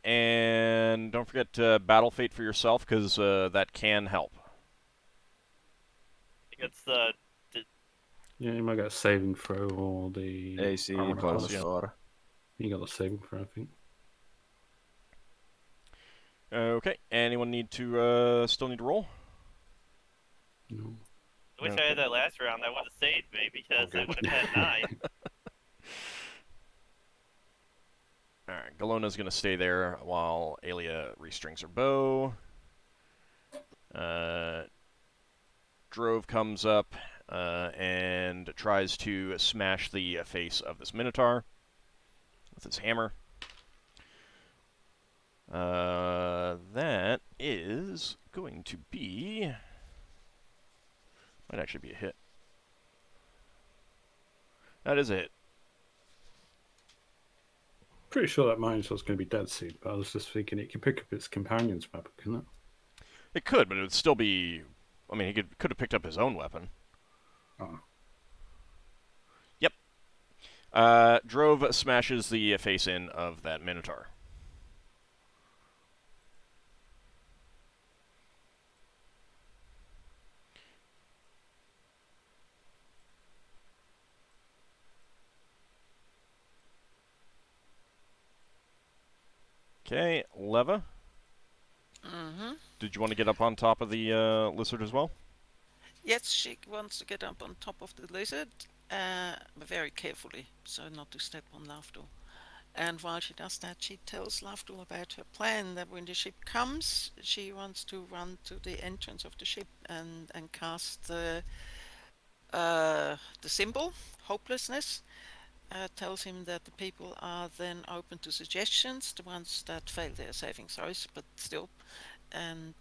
And don't forget Battle Fate for yourself, because that can help. It's the Yeah, you might get a saving throw or the AC armor bonus, bonus yeah. or You got the saving throw, I think. Okay, anyone need to still need to roll? No. I wish I Okay. had that last round. That would have saved me because I Okay. would have had 9. Alright, Galona's going to stay there while Aelia restrings her bow. Drove comes up and tries to smash the face of this Minotaur with his hammer. That is going to be... might actually be a hit. That is a hit. Pretty sure that Minotaur was going to be dead soon, but I was just thinking it could pick up its companion's weapon, couldn't it? It could, but it would still be... I mean, he could have picked up his own weapon. Oh. Yep. Drove smashes the face in of that Minotaur. Okay, Leva. Mm-hmm. Did you want to get up on top of the lizard as well? Yes, she wants to get up on top of the lizard, but very carefully, so not to step on Lafdul. And while she does that, she tells Lafdul about her plan, that when the ship comes, she wants to run to the entrance of the ship and cast the symbol, hopelessness. Tells him that the people are then open to suggestions, the ones that fail their saving throws, but still, and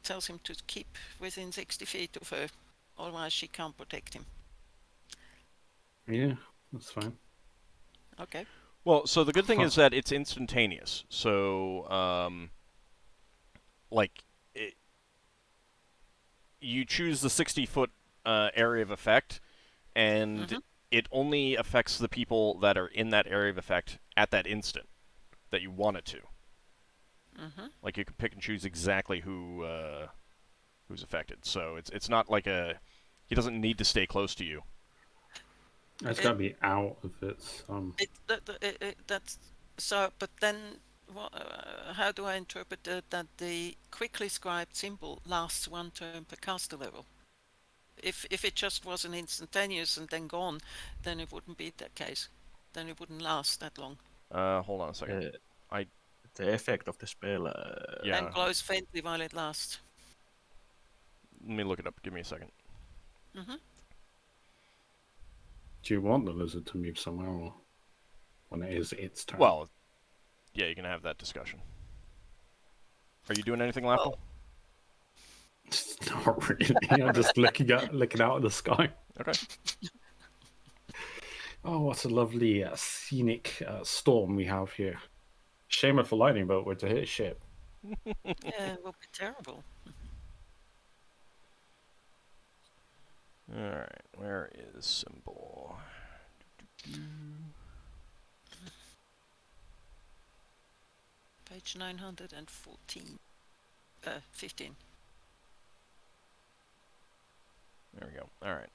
tells him to keep within 60 feet of her, otherwise she can't protect him. Mm-hmm. Yeah, that's fine. Okay. Well, so the good thing is that it's instantaneous. So, you choose the 60-foot area of effect, and it only affects the people that are in that area of effect at that instant that you want it to. Like, you can pick and choose exactly who's affected. So it's not like he doesn't need to stay close to you. It's got to be out of its... That's so. But then, how do I interpret that the quickly scribed symbol lasts 1 turn per caster level? If it just was an instantaneous and then gone, then it wouldn't be that case. Then it wouldn't last that long. Hold on a second. the effect of the spell. Yeah. And glows faintly while it lasts. Let me look it up. Give me a second. Do you want the lizard to move somewhere, or when it is its turn? Well, yeah, you can have that discussion. Are you doing anything, Lafdul? Not really. I'm just looking out at the sky. Okay. Oh, what a lovely scenic storm we have here. Shame if a lightning bolt were to hit a ship. Yeah, it will be terrible. Alright, where is symbol? Page 914. 15. There we go. Alright.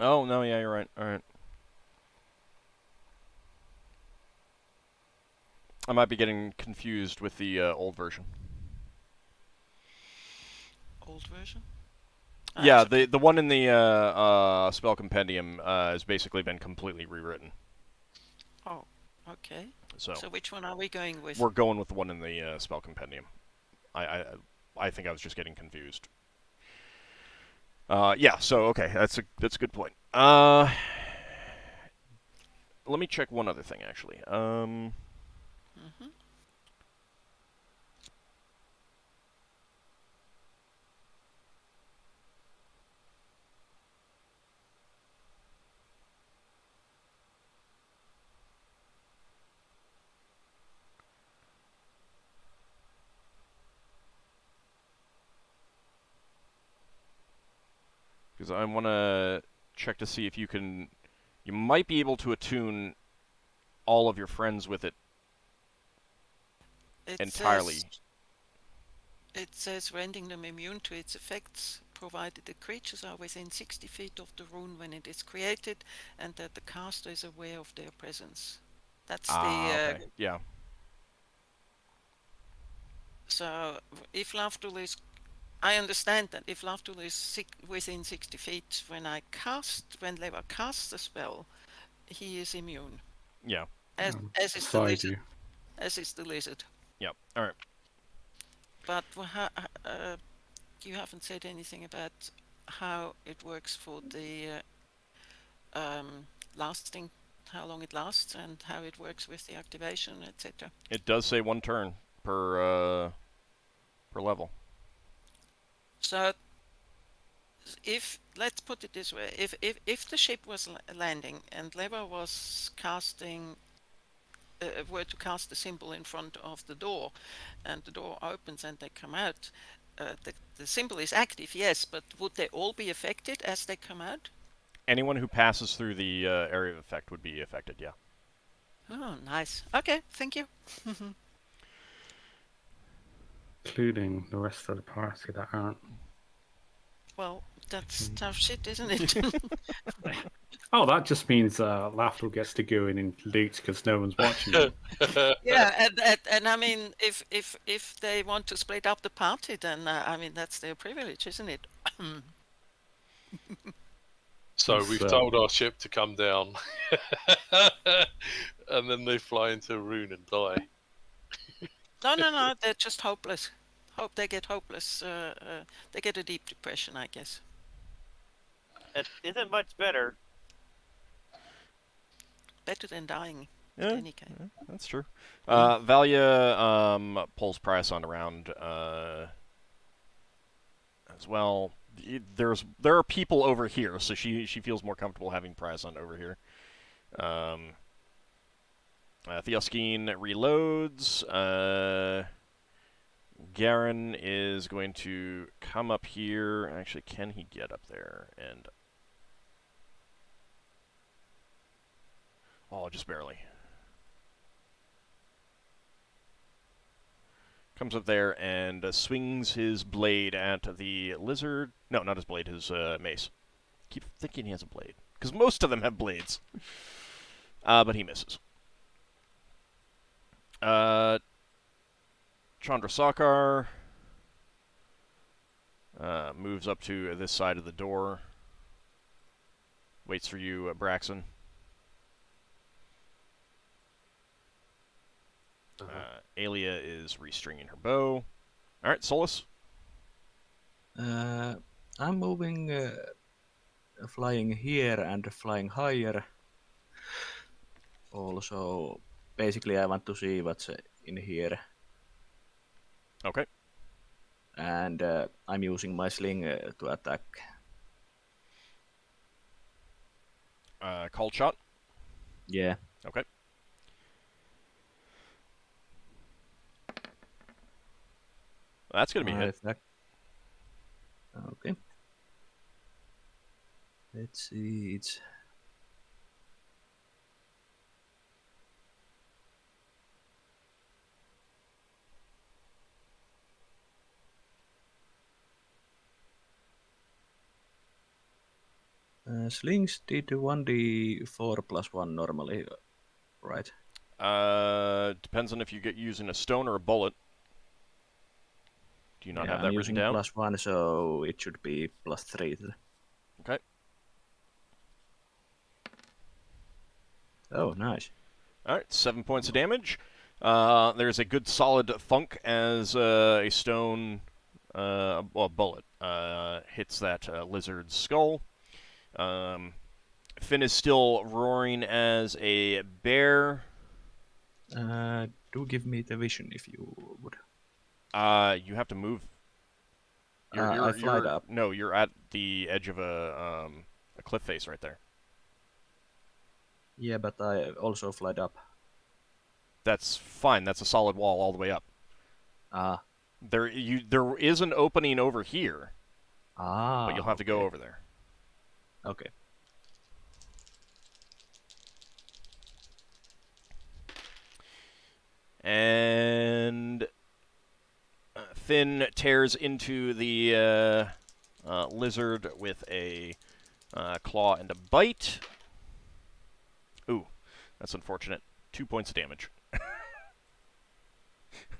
Oh, no, yeah, you're right. Alright. I might be getting confused with the old version. Old version? Yeah, Actually. the one in the spell compendium has basically been completely rewritten. Oh, okay. So So which one are we going with? we're going with the one in the spell compendium. I think I was just getting confused. Yeah. So okay, that's a good point. Let me check one other thing actually. Hmm. Because I want to check to see if you might be able to attune all of your friends with it It says entirely. rendering them immune to its effects, provided the creatures are within 60 feet of the rune when it is created, and that the caster is aware of their presence. That's Ah, the okay. Yeah. so if Lafdul is. I understand that if Lafdul is within 60 feet when Leva casts the spell, he is immune. Yeah. As is the Beside lizard. you. As is the lizard. Yeah. All right. But you haven't said anything about how it works for the lasting, how long it lasts, and how it works with the activation, etc. It does say 1 turn per level. So, if let's put it this way, if the ship was landing and Leva was casting, were to cast the symbol in front of the door, and the door opens and they come out, the symbol is active, yes, but would they all be affected as they come out? Anyone who passes through the area of effect would be affected. Yeah. Oh, nice. Okay, thank you. Including the rest of the party that aren't. Well, that's tough shit, isn't it? Oh, that just means Lafdul gets to go in and loot because no one's watching him. Yeah, and I mean, if they want to split up the party, then I mean that's their privilege, isn't it? So we've So- told our ship to come down, and then they fly into a rune and die. No, they're just hopeless. Hope they get hopeless. They get a deep depression, I guess. It isn't much better. Better than dying, in Yeah. any case. That's true. Valia pulls Prasson around as well. There are people over here, so she feels more comfortable having Prasson over here. Theoskeen reloads. Garen is going to come up here. Actually, can he get up there? And oh, just barely. Comes up there and swings his blade at the lizard. No, not his blade, his mace. Keep thinking he has a blade. Because most of them have blades. But he misses. Chandrasekhar moves up to this side of the door. Waits for you, Braxon. Alia is restringing her bow. All right, Solas. I'm moving, flying here and flying higher. Also, basically, I want to see what's in here, Okay. and I'm using my sling to attack. Called shot. Yeah. Okay. That's going to be a My hit. attack. Okay. Let's see. It's slings did 1d4 plus 1 normally, right? Depends on if you get using a stone or a bullet. Do you not Yeah, have I'm that written using down? +1, so it should be +3. Okay. Oh, nice. All right, 7 points of damage. There's a good solid thunk as a stone, bullet hits that lizard's skull. Finn is still roaring as a bear. Do give me the vision if you would. You have to move. I flied up. No, you're at the edge of a cliff face right there. Yeah, but I also flied up. That's fine. That's a solid wall all the way up. Ah. There is an opening over here, but you'll have to go okay. over there. Okay. And Finn tears into the lizard with a claw and a bite. Ooh, that's unfortunate. 2 points of damage.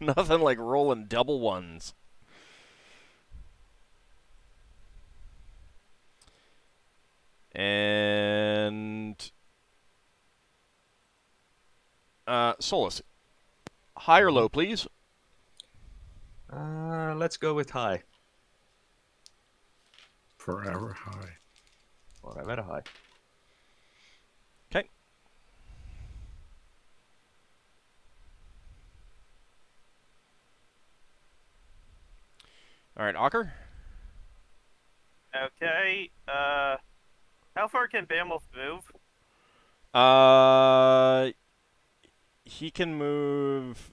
Nothing like rolling double ones. And Solas, high or low, please? Let's go with high. Forever high. Forever high. Okay. All right, Ockar. Okay. How far can Bambles move? He can move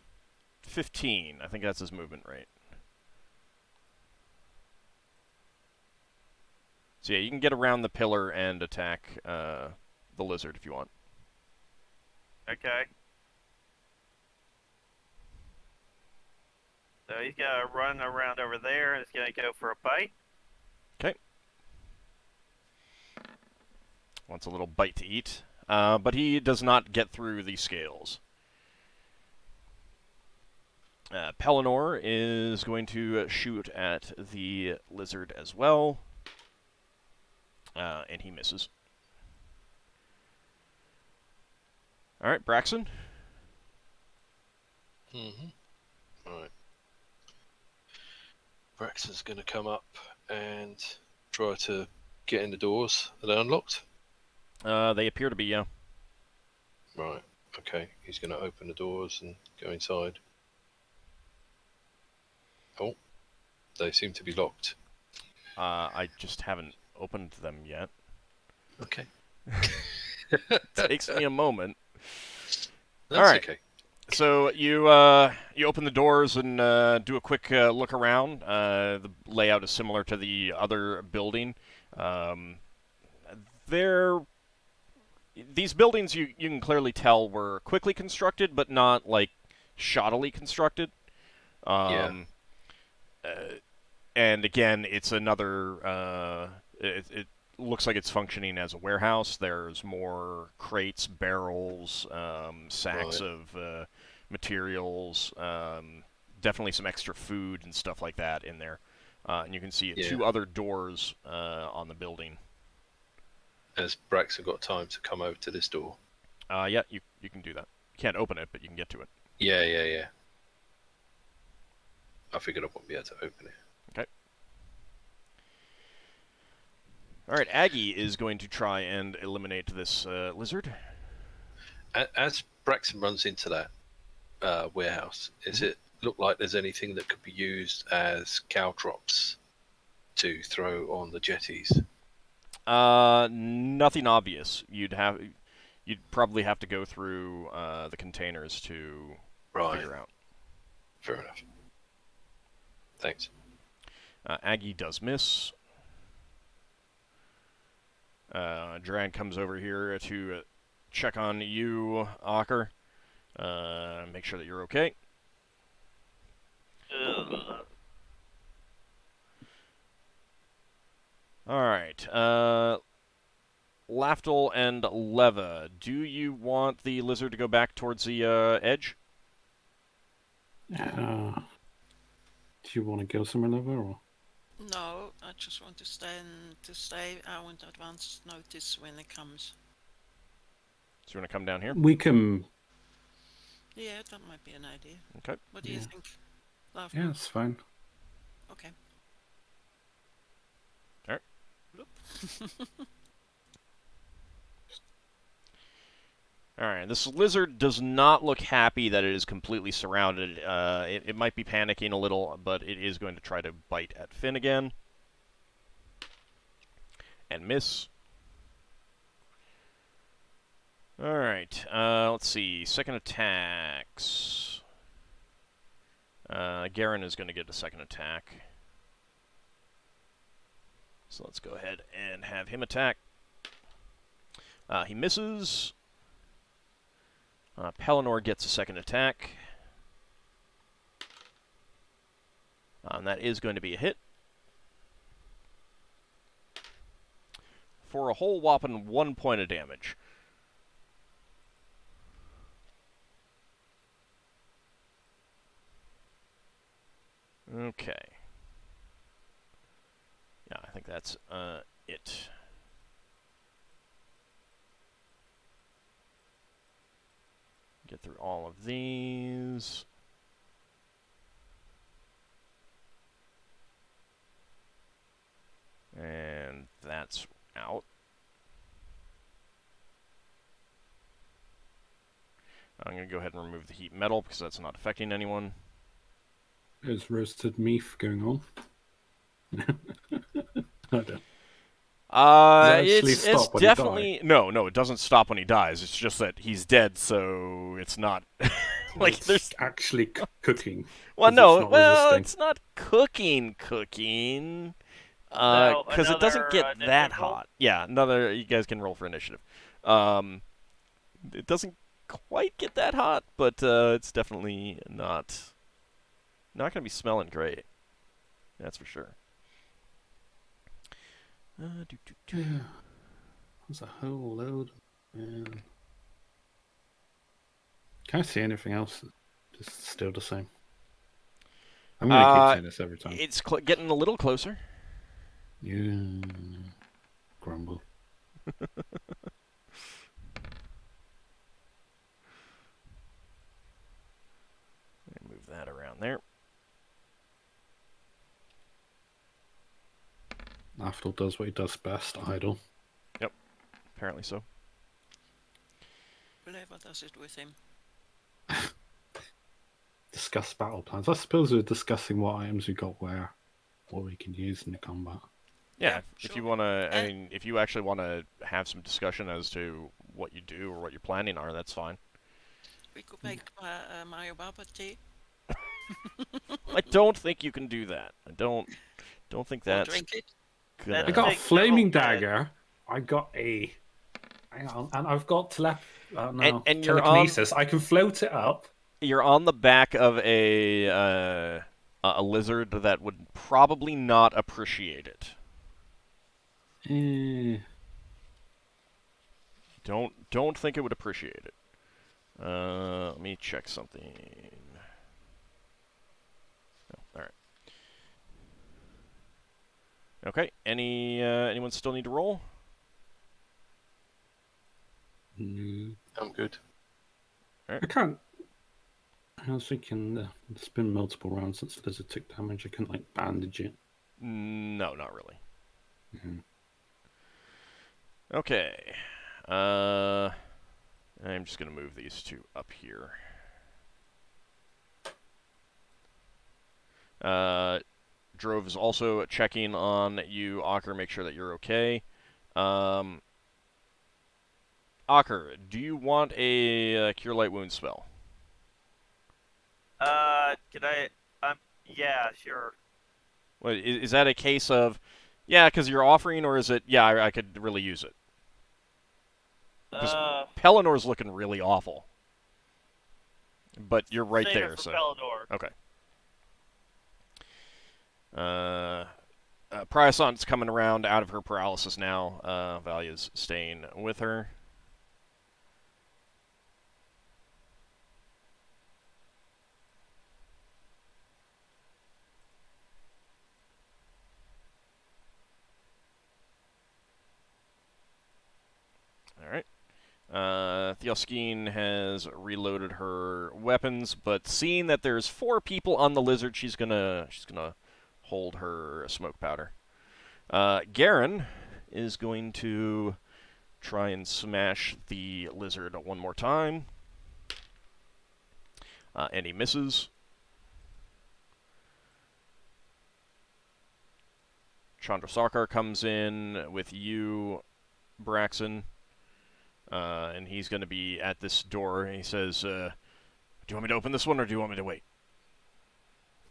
15. I think that's his movement rate. So yeah, you can get around the pillar and attack the lizard if you want. Okay. So he's gonna run around over there and he's gonna go for a bite. Okay. Wants a little bite to eat. But he does not get through the scales. Pelennor is going to shoot at the lizard as well. And he misses. All right, Braxon. Right. Braxon's going to come up and try to get in the doors. Are they unlocked? They appear to be, yeah. Right. Okay. He's going to open the doors and go inside. Oh, they seem to be locked. I just haven't opened them yet. Okay. Takes me a moment. That's All right. okay. So you open the doors and do a quick look around. The layout is similar to the other building. These buildings you can clearly tell were quickly constructed, but not like shoddily constructed. And again, it's another. It looks like it's functioning as a warehouse. There's more crates, barrels, sacks of materials, definitely some extra food and stuff like that in there. And you can see two other doors on the building. Has Braxon got time to come over to this door? Yeah, you can do that. You can't open it, but you can get to it. Yeah. I figured I wouldn't be able to open it. Okay. All right, Aggie is going to try and eliminate this lizard. As Braxon runs into that warehouse, does it look like there's anything that could be used as caltrops to throw on the jetties? Nothing obvious. You'd probably have to go through the containers to figure out. Fair enough. Thanks. Aggie does miss. Duran comes over here to check on you, Ockar. Make sure that you're okay. Alright. Lafdul and Leva, do you want the lizard to go back towards the edge? you want to go somewhere over, or? No, I just want to stay. I want advance notice when it comes. So you want to come down here? We can. Yeah, that might be an idea. Okay. What do you Yeah. think, Lafdul? Yeah, it's fine. Okay. Alright. Alright, this lizard does not look happy that it is completely surrounded. It might be panicking a little, but it is going to try to bite at Finn again. And miss. Alright, let's see. Second attacks. Garen is going to get a second attack. So let's go ahead and have him attack. He misses. Pelennor gets a second attack. And that is going to be a hit. For a whole whopping 1 point of damage. Okay. Yeah, I think that's it. Get through all of these. And that's out. I'm going to go ahead and remove the heat metal because that's not affecting anyone. Is roasted meat going on? I don't. actually It's stop when he definitely no, it doesn't stop when he dies. It's just that he's dead, so it's not like It's there's actually cooking. well, 'cause no, it's not well, resisting. it's not cooking, So, because it doesn't another, get that initiative roll? hot. Yeah, another. You guys can roll for initiative. It doesn't quite get that hot, but it's definitely not going to be smelling great. That's for sure. Yeah. There's a whole load. Man. Can't see anything else. Just still the same. I'm gonna keep saying this every time. It's getting a little closer. Yeah. Grumble. Move that around there. Lafdul does what he does best, idle. Apparently so. Leva does it with him. Discuss battle plans. I suppose we're discussing what items we got where, what we can use in the combat. Yeah, Yeah, if sure. you want to, I And- mean, if you actually want to have some discussion as to what you do or what your planning are, that's fine. We could make Mayo Baba tea. I don't think you can do that. I don't think Or that's drink it. gonna. I got a Take flaming several dagger. I got a. Hang on, and I've got And you're telekinesis. I can float it up. You're on the back of a lizard that would probably not appreciate it. Don't think it would appreciate it. Let me check something. Oh, all right. Okay. Anyone still need to roll? No. I'm good. I can't. I was thinking it's been multiple rounds since the lizard took damage. I couldn't like bandage it. No, not really. Mhm. Okay. I'm just gonna move these two up here. Drove is also checking on you, Ockar. Make sure that you're okay. Ockar, do you want a Cure Light Wound spell? Can I? Yeah, sure. What, is that a case of, yeah, because you're offering, or is it, yeah, I could really use it? Pellennor's looking really awful. But you're right save there, it for so. Pelennor. Okay. Pryasant's coming around out of her paralysis now. Valia's staying with her. All right. Theoskeen has reloaded her weapons, but seeing that there's 4 people on the lizard, she's gonna hold her smoke powder. Garen is going to try and smash the lizard one more time, and he misses. Chandrasarkar comes in with you, Braxon. And he's going to be at this door. And he says, "Do you want me to open this one, or do you want me to wait?"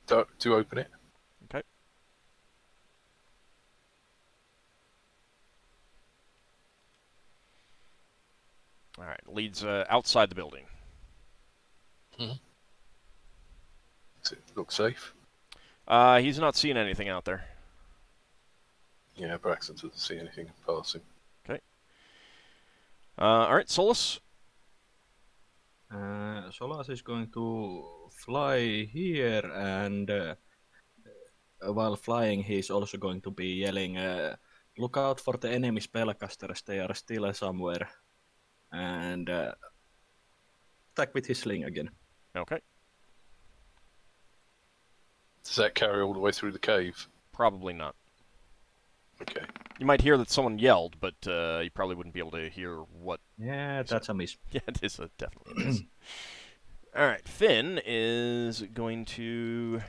Do open it. Okay. All right. Leads outside the building. Does it look safe? He's not seeing anything out there. Yeah, Braxton doesn't see anything passing. Okay. All right, Solas. Solas is going to fly here, and while flying, he's also going to be yelling, "Look out for the enemy spellcasters! They are still somewhere!" And attack with his sling again. Okay. Does that carry all the way through the cave? Probably not. Okay. You might hear that someone yelled, but you probably wouldn't be able to hear what. Yeah, that's a miss. Yeah, it is definitely a miss. All right, Finn is going to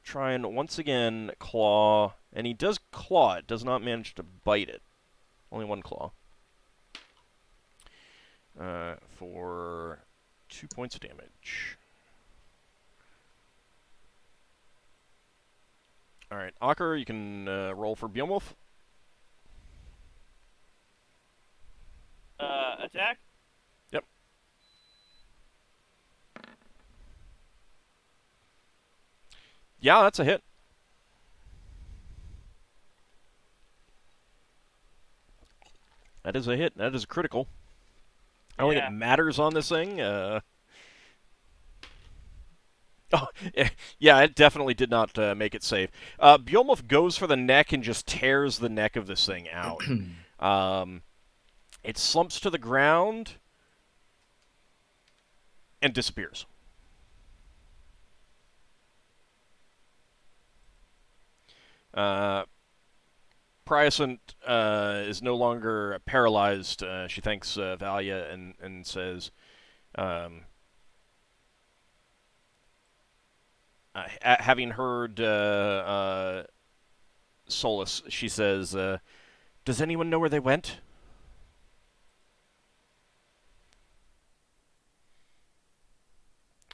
try and once again claw, and he does claw it, does not manage to bite it. Only 1 claw. For 2 points of damage. All right, Ockar, you can roll for Beowulf. Attack? Yep. Yeah, that's a hit. That is a hit. That is a critical. I don't think it matters on this thing. Oh, yeah, it definitely did not make it safe. Beowulf goes for the neck and just tears the neck of this thing out. It slumps to the ground and disappears. Priacent is no longer paralyzed. She thanks Valia and says, having heard Solas, she says, "Does anyone know where they went?"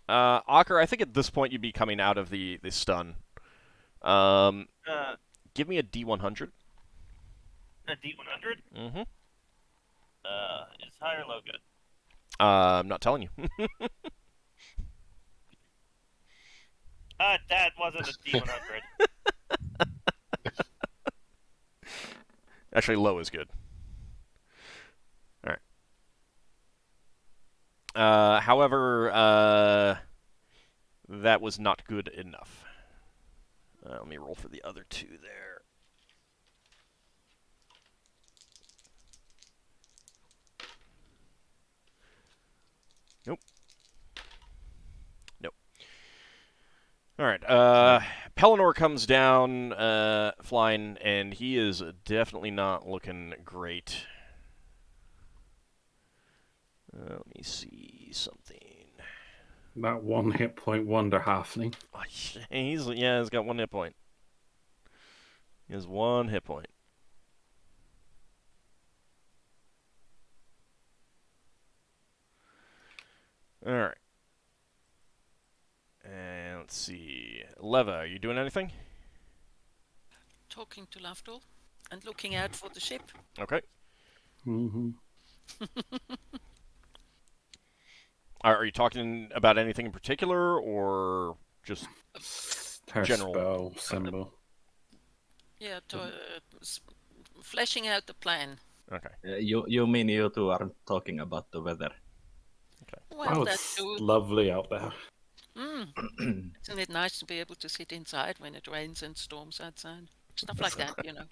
Ockar, I think at this point you'd be coming out of the stun. Give me a D100. A D100? Mm-hmm. Is high or low good? I'm not telling you. That wasn't a D100. Actually, low is good. All right. However, that was not good enough. Let me roll for the other 2 there. Nope. Nope. All right. Pellinor comes down flying, and he is definitely not looking great. Let me see something. That 1 hit point wonder halfling. He's got 1 hit point. He has 1 hit point. All right. And let's see. Leva, are you doing anything? Talking to Lafdul and looking out for the ship. Okay. Mm-hmm. Are you talking about anything in particular, or just Her general spell symbol. Yeah, fleshing out the plan. Okay. You mean you two aren't talking about the weather? Well, Oh, that's it's true. lovely out there. Isn't it nice to be able to sit inside when it rains and storms outside? Stuff like that, you know.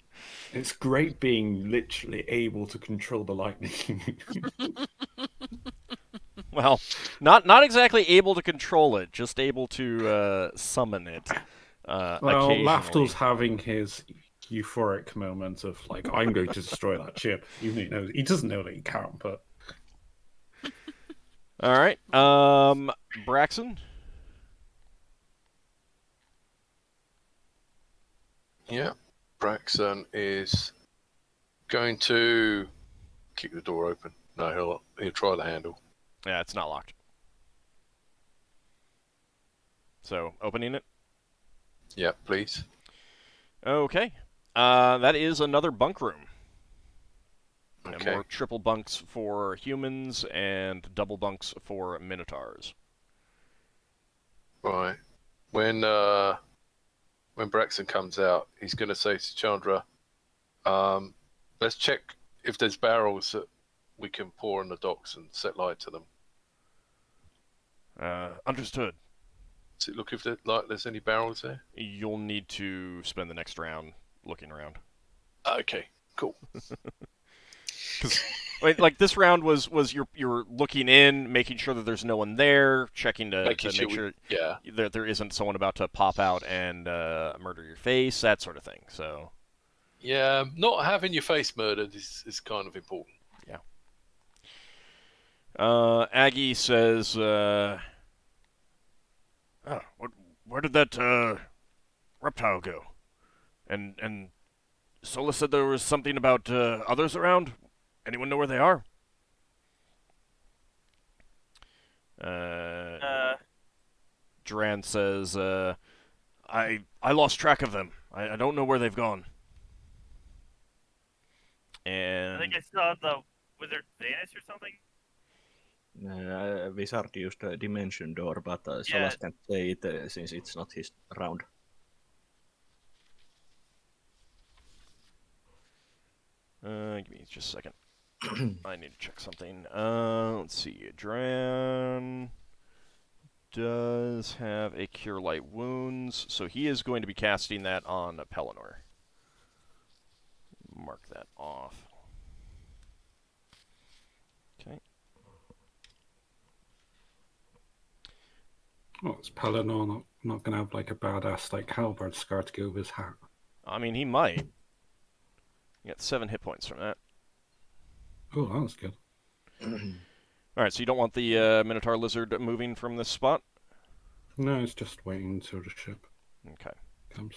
It's great being literally able to control the lightning. Well, not exactly able to control it, just able to summon it. Well, Occasionally. Lafdul's having his euphoric moment of like, I'm going to destroy that ship. Even though he doesn't know that he can't, but All right. Braxon. Yeah. Braxon is going to kick the door open. No, he'll try the handle. Yeah, it's not locked. So opening it. Yeah, please. Okay. That is another bunk room. And Okay. more triple bunks for humans and double bunks for minotaurs. Right. When Braxon comes out, he's going to say to Chandra, let's check if there's barrels that we can pour on the docks and set light to them. Understood. Does it look if there's any barrels there? You'll need to spend the next round looking around. Okay, cool. Wait, like this round was you're looking in, making sure that there's no one there, checking to make sure yeah. there isn't someone about to pop out and murder your face, that sort of thing. So Yeah, not having your face murdered is kind of important. yeah. Aggie says, where did that reptile go? And Solas said there was something about others around. Anyone know where they are? Duran says, I lost track of them. I don't know where they've gone. And I think I saw the wizard vanish or something. Wizard used a dimension door, but Yeah. Solas can't say it since it's not his round. give me just a second. I need to check something. Let's see. Dran does have a Cure Light Wounds, so he is going to be casting that on Pelennor. Mark that off. Okay. well, is Paladin not going to have like a badass like halberd scar to go with his hat? I mean, he might. You got 7 hit points from that. Oh, that was good. Alright, so you don't want the Minotaur Lizard moving from this spot? No, it's just waiting until the ship Okay. comes.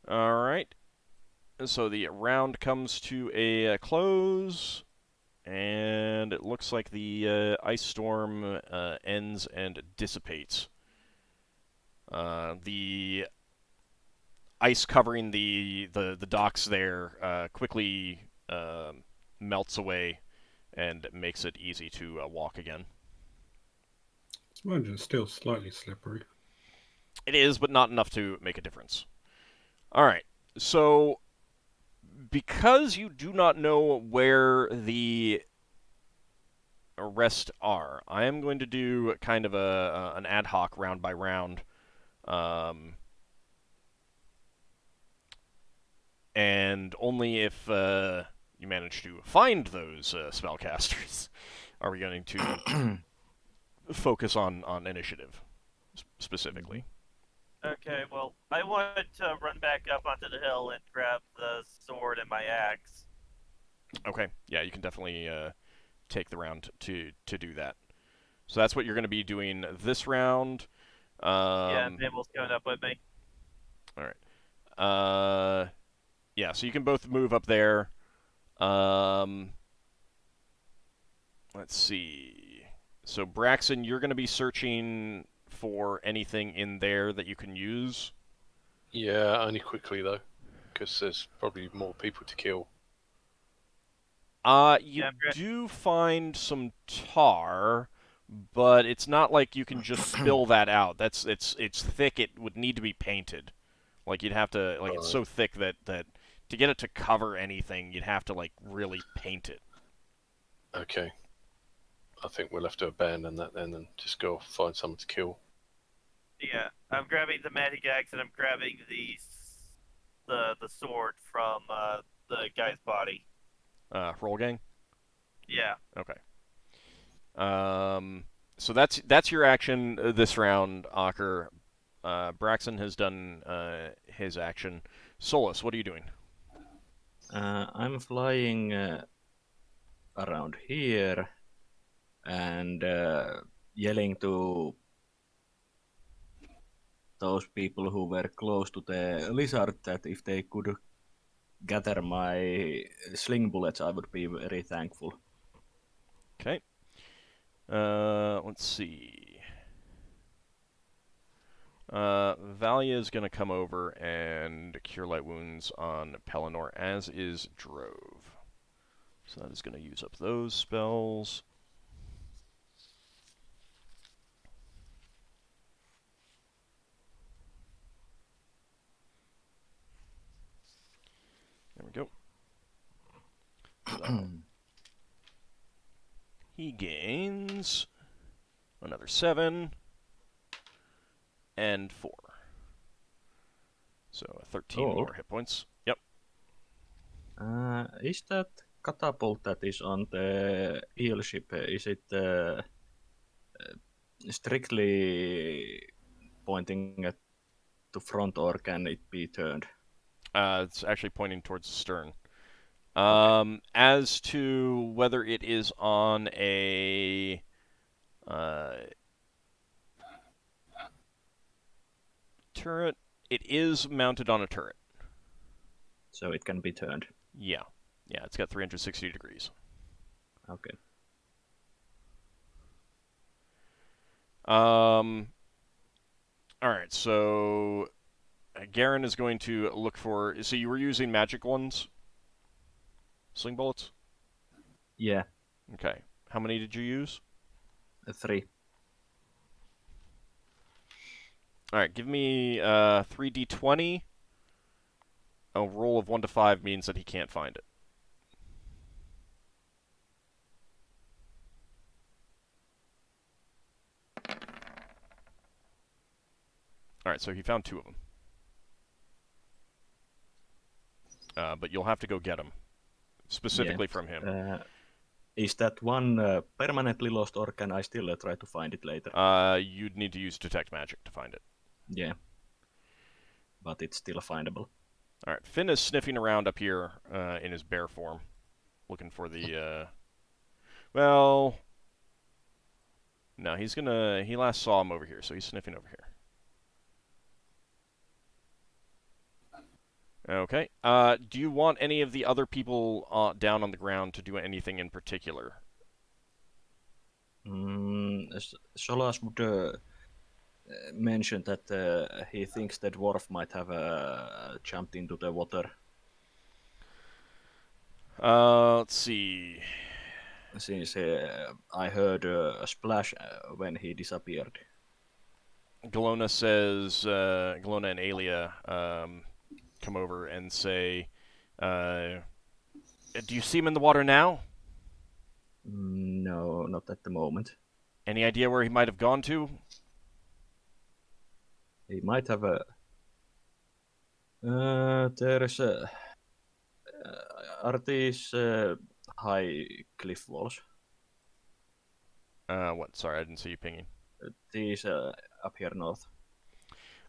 Alright. So the round comes to a close, and it looks like the ice storm ends and dissipates. The ice covering the docks there quickly melts away and makes it easy to walk again. Imagine it's still slightly slippery. It is, but not enough to make a difference. Alright, so because you do not know where the rest are, I am going to do kind of an ad hoc round by round. And only if you manage to find those spellcasters are we going to focus on initiative specifically. Okay, well, I want to run back up onto the hill and grab the sword and my axe. Okay, yeah, you can definitely take the round to do that. So that's what you're going to be doing this round. Yeah, Mabel's coming up with me. All right. Yeah, so you can both move up there. Let's see. So Braxon, you're going to be searching for anything in there that you can use. Yeah, only quickly though, because there's probably more people to kill. You do find some tar, but it's not like you can just spill that out. It's thick. It would need to be painted. Like you'd have to it's so thick that to get it to cover anything, you'd have to like really paint it. Okay. I think we'll have to abandon that then and just go find someone to kill. Yeah, I'm grabbing the magic axe and I'm grabbing the sword from the guy's body. Roll gang. Yeah. Okay. So that's your action this round, Ockar. Braxon has done his action. Solas, what are you doing? I'm flying around here and yelling to those people who were close to the lizard that if they could gather my sling bullets, I would be very thankful. Okay. Let's see. Valia is going to come over and cure light wounds on Pelennor, as is Drove. So that is going to use up those spells. There we go. So he gains another 7 and 4. So 13 Oh. more hit points. Yep. Is that catapult that is on the eel ship, is it strictly pointing at the front or can it be turned? It's actually pointing towards the stern. Okay. As to whether it is on a turret, it is mounted on a turret. So it can be turned. Yeah. Yeah, it's got 360 degrees. Okay. Alright, so Garen is going to look for... So you were using magic ones? Sling bullets? Yeah, Okay. How many did you use? 3. Alright, give me 3d20. A roll of 1 to 5 means that he can't find it. Alright, so he found 2 of them. But you'll have to go get them. Specifically from him. Is that one permanently lost or can I still try to find it later? You'd need to use Detect Magic to find it. Yeah. But it's still findable. Alright, Finn is sniffing around up here in his bear form. Looking for the, well... No, he's gonna... He last saw him over here, so he's sniffing over here. Okay. Do you want any of the other people down on the ground to do anything in particular? Solas would mention that he thinks the dwarf might have jumped into the water. Let's see. Since I heard a splash when he disappeared. Galona says... Galona and Alia come over and say... do you see him in the water now? No, not at the moment. Any idea where he might have gone to? He might have a... there's a... are these high cliff walls? What? Sorry, I didn't see you pinging. These up here north.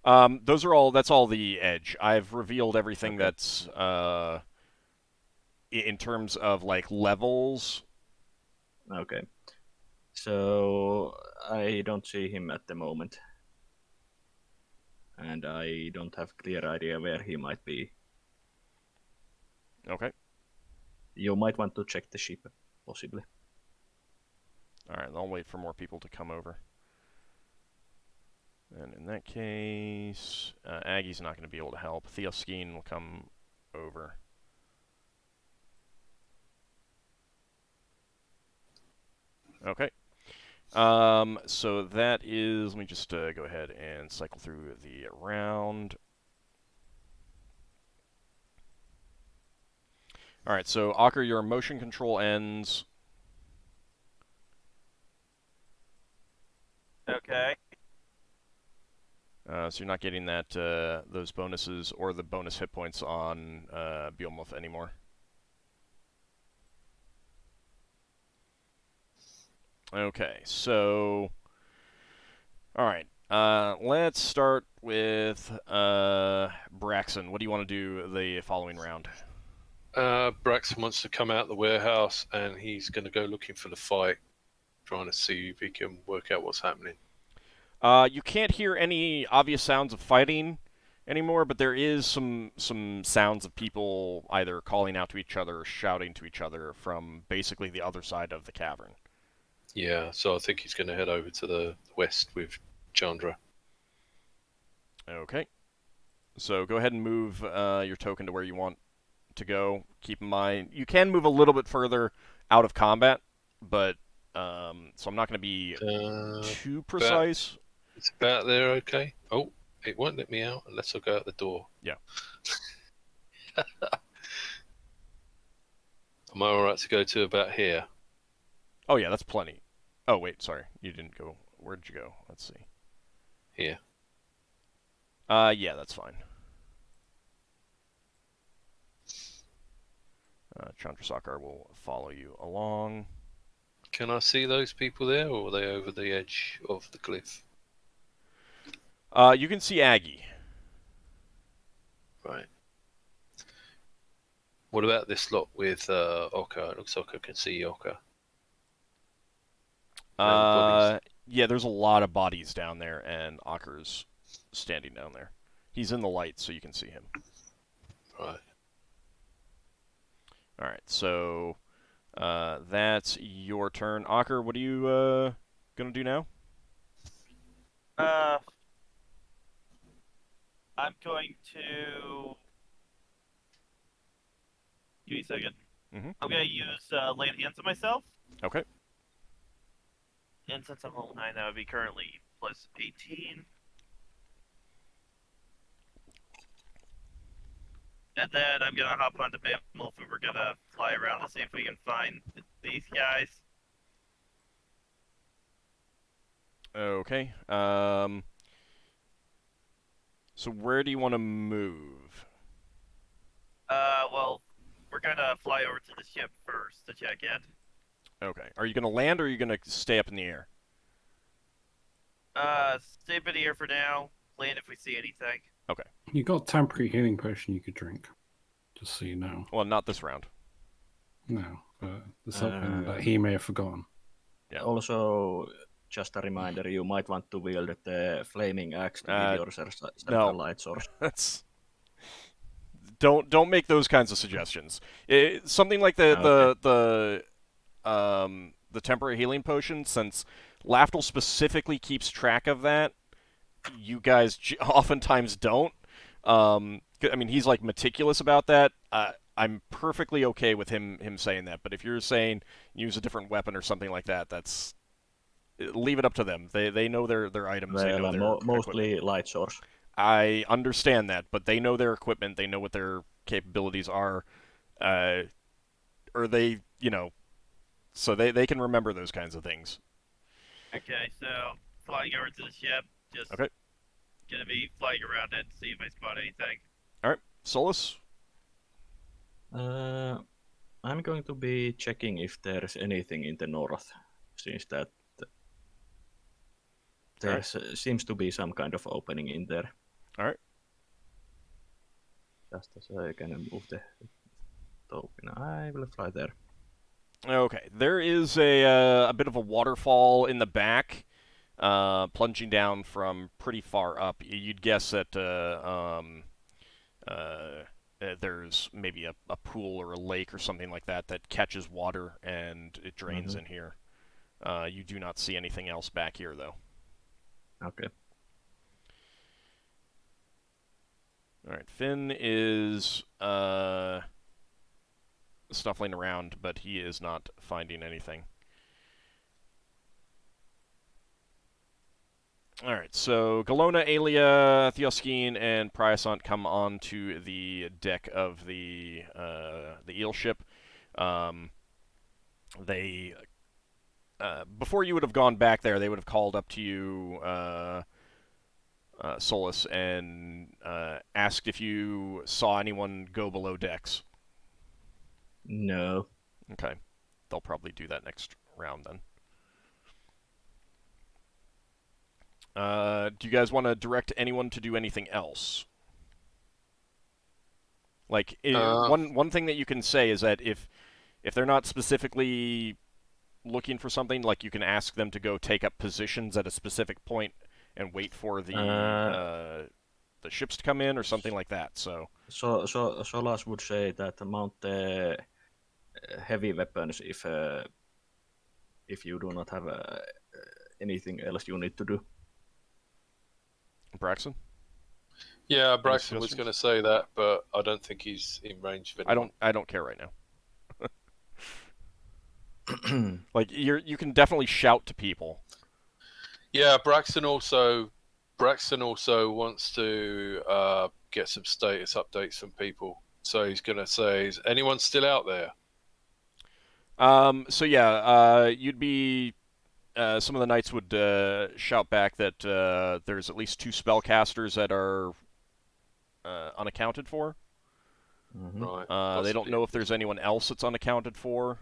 Those are all. That's all the edge. I've revealed everything Okay. that's in terms of like levels. Okay. So I don't see him at the moment. And I don't have clear idea where he might be. Okay. You might want to check the ship, possibly. All right. I'll wait for more people to come over. And in that case, Aggie's not going to be able to help. Theoskeen will come over. Okay. So that is... Let me just go ahead and cycle through the round. Alright, so Ockar, your motion control ends. Okay. So you're not getting that those bonuses or the bonus hit points on Beowulf anymore. Okay, so all right. Let's start with Braxon. What do you want to do the following round? Braxon wants to come out the warehouse, and he's going to go looking for the fight, trying to see if he can work out what's happening. You can't hear any obvious sounds of fighting anymore, but there is some sounds of people either calling out to each other or shouting to each other from basically the other side of the cavern. Yeah, so I think he's going to head over to the west with Chandra. Okay. So go ahead and move your token to where you want to go. Keep in mind, you can move a little bit further out of combat, but so I'm not going to be too precise. It's about there, okay? Oh, it won't let me out unless I go out the door. Yeah. Am I alright to go to about here? Oh, yeah, that's plenty. Oh, wait, sorry. You didn't go. Where'd you go? Let's see. Here. Yeah, that's fine. Chandrasekhar will follow you along. Can I see those people there, or are they over the edge of the cliff? You can see Aggie. Right. What about this lot with Ockar? It looks like I can see Ockar. Yeah, there's a lot of bodies down there, and Ockar's standing down there. He's in the light, so you can see him. Right. All right, so that's your turn. Ockar, what are you gonna do now? I'm going to. Give me a second. I'm going to use Lay on Hands on myself. Okay. And since I'm level 9, that would be currently plus 18. And then I'm going to hop onto Beowulf and we're going to fly around to see if we can find these guys. Okay. So where do you want to move? Well, we're going to fly over to the ship first to check in. Okay. Are you going to land or are you going to stay up in the air? Stay up in the air for now. Land if we see anything. Okay. You got temporary healing potion you could drink, just so you know. Well, not this round. No, but there's something that he may have forgotten. Yeah. Also, just a reminder, you might want to wield the flaming axe to give yourself no. a light source. That's don't make those kinds of suggestions. Something like the temporary healing potion, since Lafdul specifically keeps track of that, you guys oftentimes don't. I mean, he's like meticulous about that. I'm perfectly okay with him saying that. But if you're saying use a different weapon or something like that, that's leave it up to them. They know their items. Well, they know their mostly equipment. light source. I understand that, but they know their equipment. They know what their capabilities are, or they, so they can remember those kinds of things. Okay, so flying over to the ship, just okay. Gonna be flying around it, see if I spot anything. All right, Solas. I'm going to be checking if there's anything in the north, since that there seems to be some kind of opening in there. All right. Just as I can move the token, I will fly there. Okay, there is a bit of a waterfall in the back, plunging down from pretty far up. You'd guess that there's maybe a pool or a lake or something like that catches water and it drains in here. You do not see anything else back here, though. Okay. All right, Finn is snuffling around, but he is not finding anything. All right, so Galona, Aelia, Theoskene, and Priasant come onto the deck of the eel ship. They before you would have gone back there, they would have called up to you Solas and asked if you saw anyone go below decks. No. Okay. They'll probably do that next round then. Do you guys want to direct anyone to do anything else? Like, one thing that you can say is that if they're not specifically looking for something, like you can ask them to go take up positions at a specific point and wait for the ships to come in or something like that. So Solas would say that mount heavy weapons if you do not have anything else you need to do. Braxon? Yeah, Braxon was suggestions? going to say that, but I don't think he's in range of anyone. I don't care right now. Like you can definitely shout to people. Yeah, Braxton also wants to get some status updates from people. So he's going to say, "Is anyone still out there?" So yeah, you'd be. Some of the knights would shout back that there's at least 2 spellcasters that are unaccounted for. Mm-hmm. Right. They don't know if there's anyone else that's unaccounted for.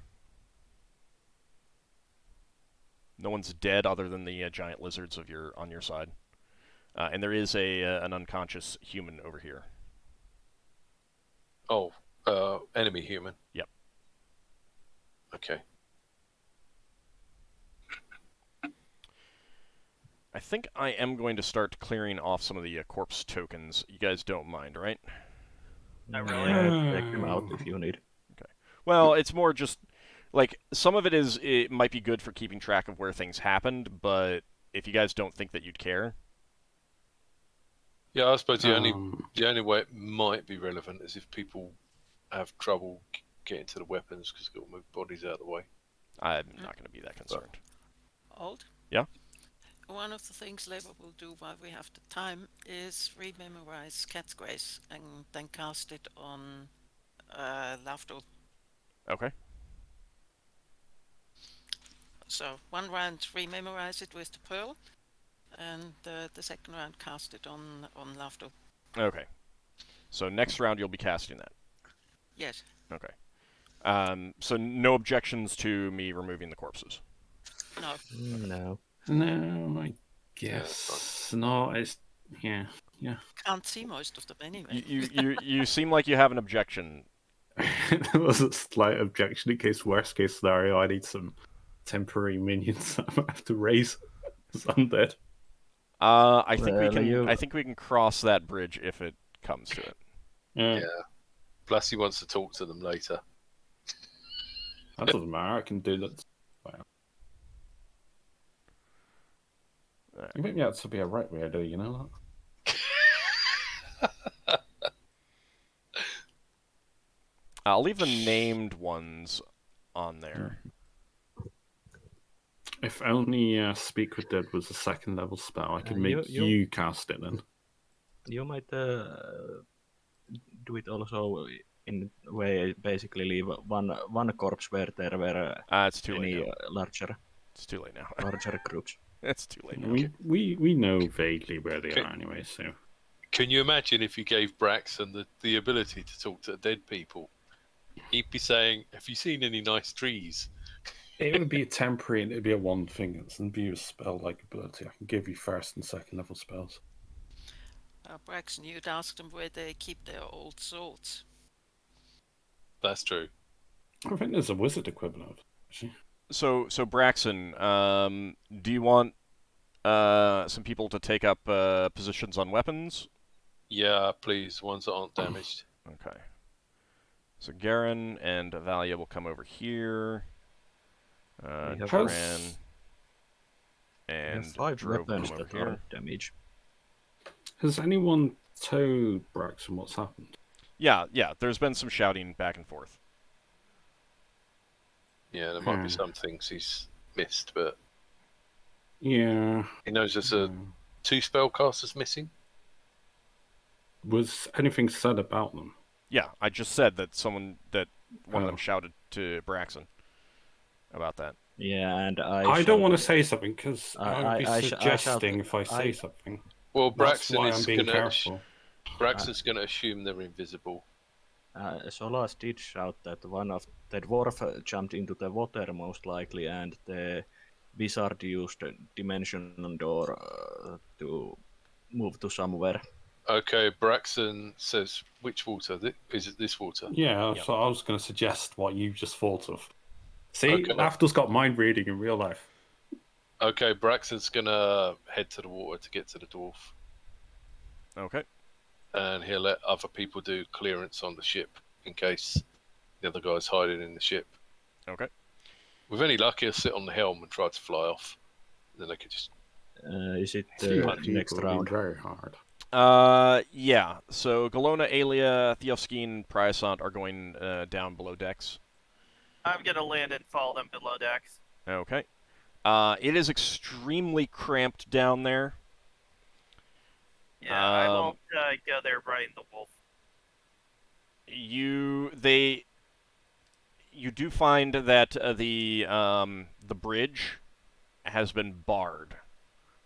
No one's dead other than the giant lizards on your side, and there is an unconscious human over here. Oh, enemy human. Yep. Okay. I think I am going to start clearing off some of the corpse tokens. You guys don't mind, right? Not really. Yeah, take them out if you need. Well, it's more just like some of it might be good for keeping track of where things happened, but if you guys don't think that you'd care, Yeah, I suppose the only way it might be relevant is if people have trouble getting to the weapons because they've got to move bodies out of the way. I'm not going to be that concerned. Old? Yeah? One of the things Lever will do while we have the time is rememorize Cat's Grace and then cast it on Lafdul. Okay. So one round rememorize it with the pearl, and the second round cast it on Lafdul. Okay. So next round you'll be casting that. Yes. Okay. So no objections to me removing the corpses. No. No. No, I guess no. It's yeah. Can't see most of them anyway. You seem like you have an objection. There was a slight objection in case worst case scenario. I need some temporary minions. I might have to raise as undead. I think we can cross that bridge if it comes to it. Yeah, Plus, he wants to talk to them later. that doesn't matter. I can do that. Wow. You make me out to be a right weirdo, you know that? I'll leave the named ones on there. If only Speak with Dead was a 2nd level spell, I could make you cast it then. You might do it also in a way, basically leave one corpse where there were It's too late any now. larger It's too late now. larger groups. It's too late now. We know vaguely where they are anyway, so. Can you imagine if you gave Braxton the ability to talk to dead people? He'd be saying, "Have you seen any nice trees?" It would be temporary and it'd be a one thing. It wouldn't be a spell-like ability. I can give you 1st and 2nd level spells. Braxton, you'd ask them where they keep their old swords. That's true. I think there's a wizard equivalent, actually. So Braxon, do you want some people to take up positions on weapons? Yeah, please, ones that aren't damaged. Okay. So Garen and Avalia will come over here. Joran and 5 Drove will weapons come over that here. are damage. Has anyone told Braxton what's happened? Yeah. There's been some shouting back and forth. Yeah, there might be some things he's missed, but Yeah. he knows there's 2 spellcasters missing. Was anything said about them? Yeah, I just said that one of them shouted to Braxon about that. Yeah, and I don't want to say something because I would be suggesting if I say something. Well, That's Braxon why is I'm being gonna careful. Braxon's gonna assume they're invisible. Solas did shout that one of the dwarf jumped into the water most likely, and the wizard used a dimension door to move to somewhere. Okay, Braxon says, which water? Is it this water? Yeah, Yep. so I was going to suggest what you just thought of. See, Okay. Lafdul's got mind reading in real life. Okay, Braxon's gonna head to the water to get to the dwarf, Okay. and he'll let other people do clearance on the ship in case the other guy's hiding in the ship. Okay. With any luck, he'll sit on the helm and try to fly off. Then they could just. Is it You next people are round? very hard. Yeah. So Galona, Aelia, Theofsky, and Priasant are going down below decks. I'm gonna land and follow them below decks. Okay. It is extremely cramped down there. Yeah, I won't go there riding the wolf. You do find that the bridge has been barred.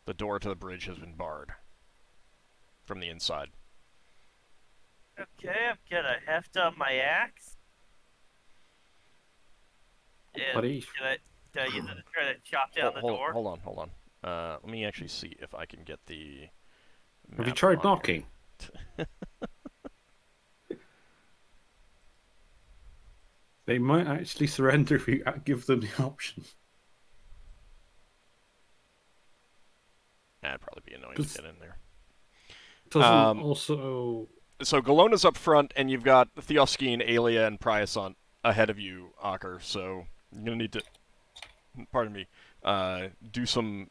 The door to the bridge has been barred from the inside. Okay, I'm gonna heft up my axe. And Buddy. can I use it to try to chop down the door? Hold on. Let me actually see if I can get the. Have you map tried on knocking? They might actually surrender if you give them the option. That'd probably be annoying to get in there. Doesn't also. So Galona's up front, and you've got Theoskene, Aelia, and Priasant ahead of you, Ockar. So you're gonna need to, pardon me, do some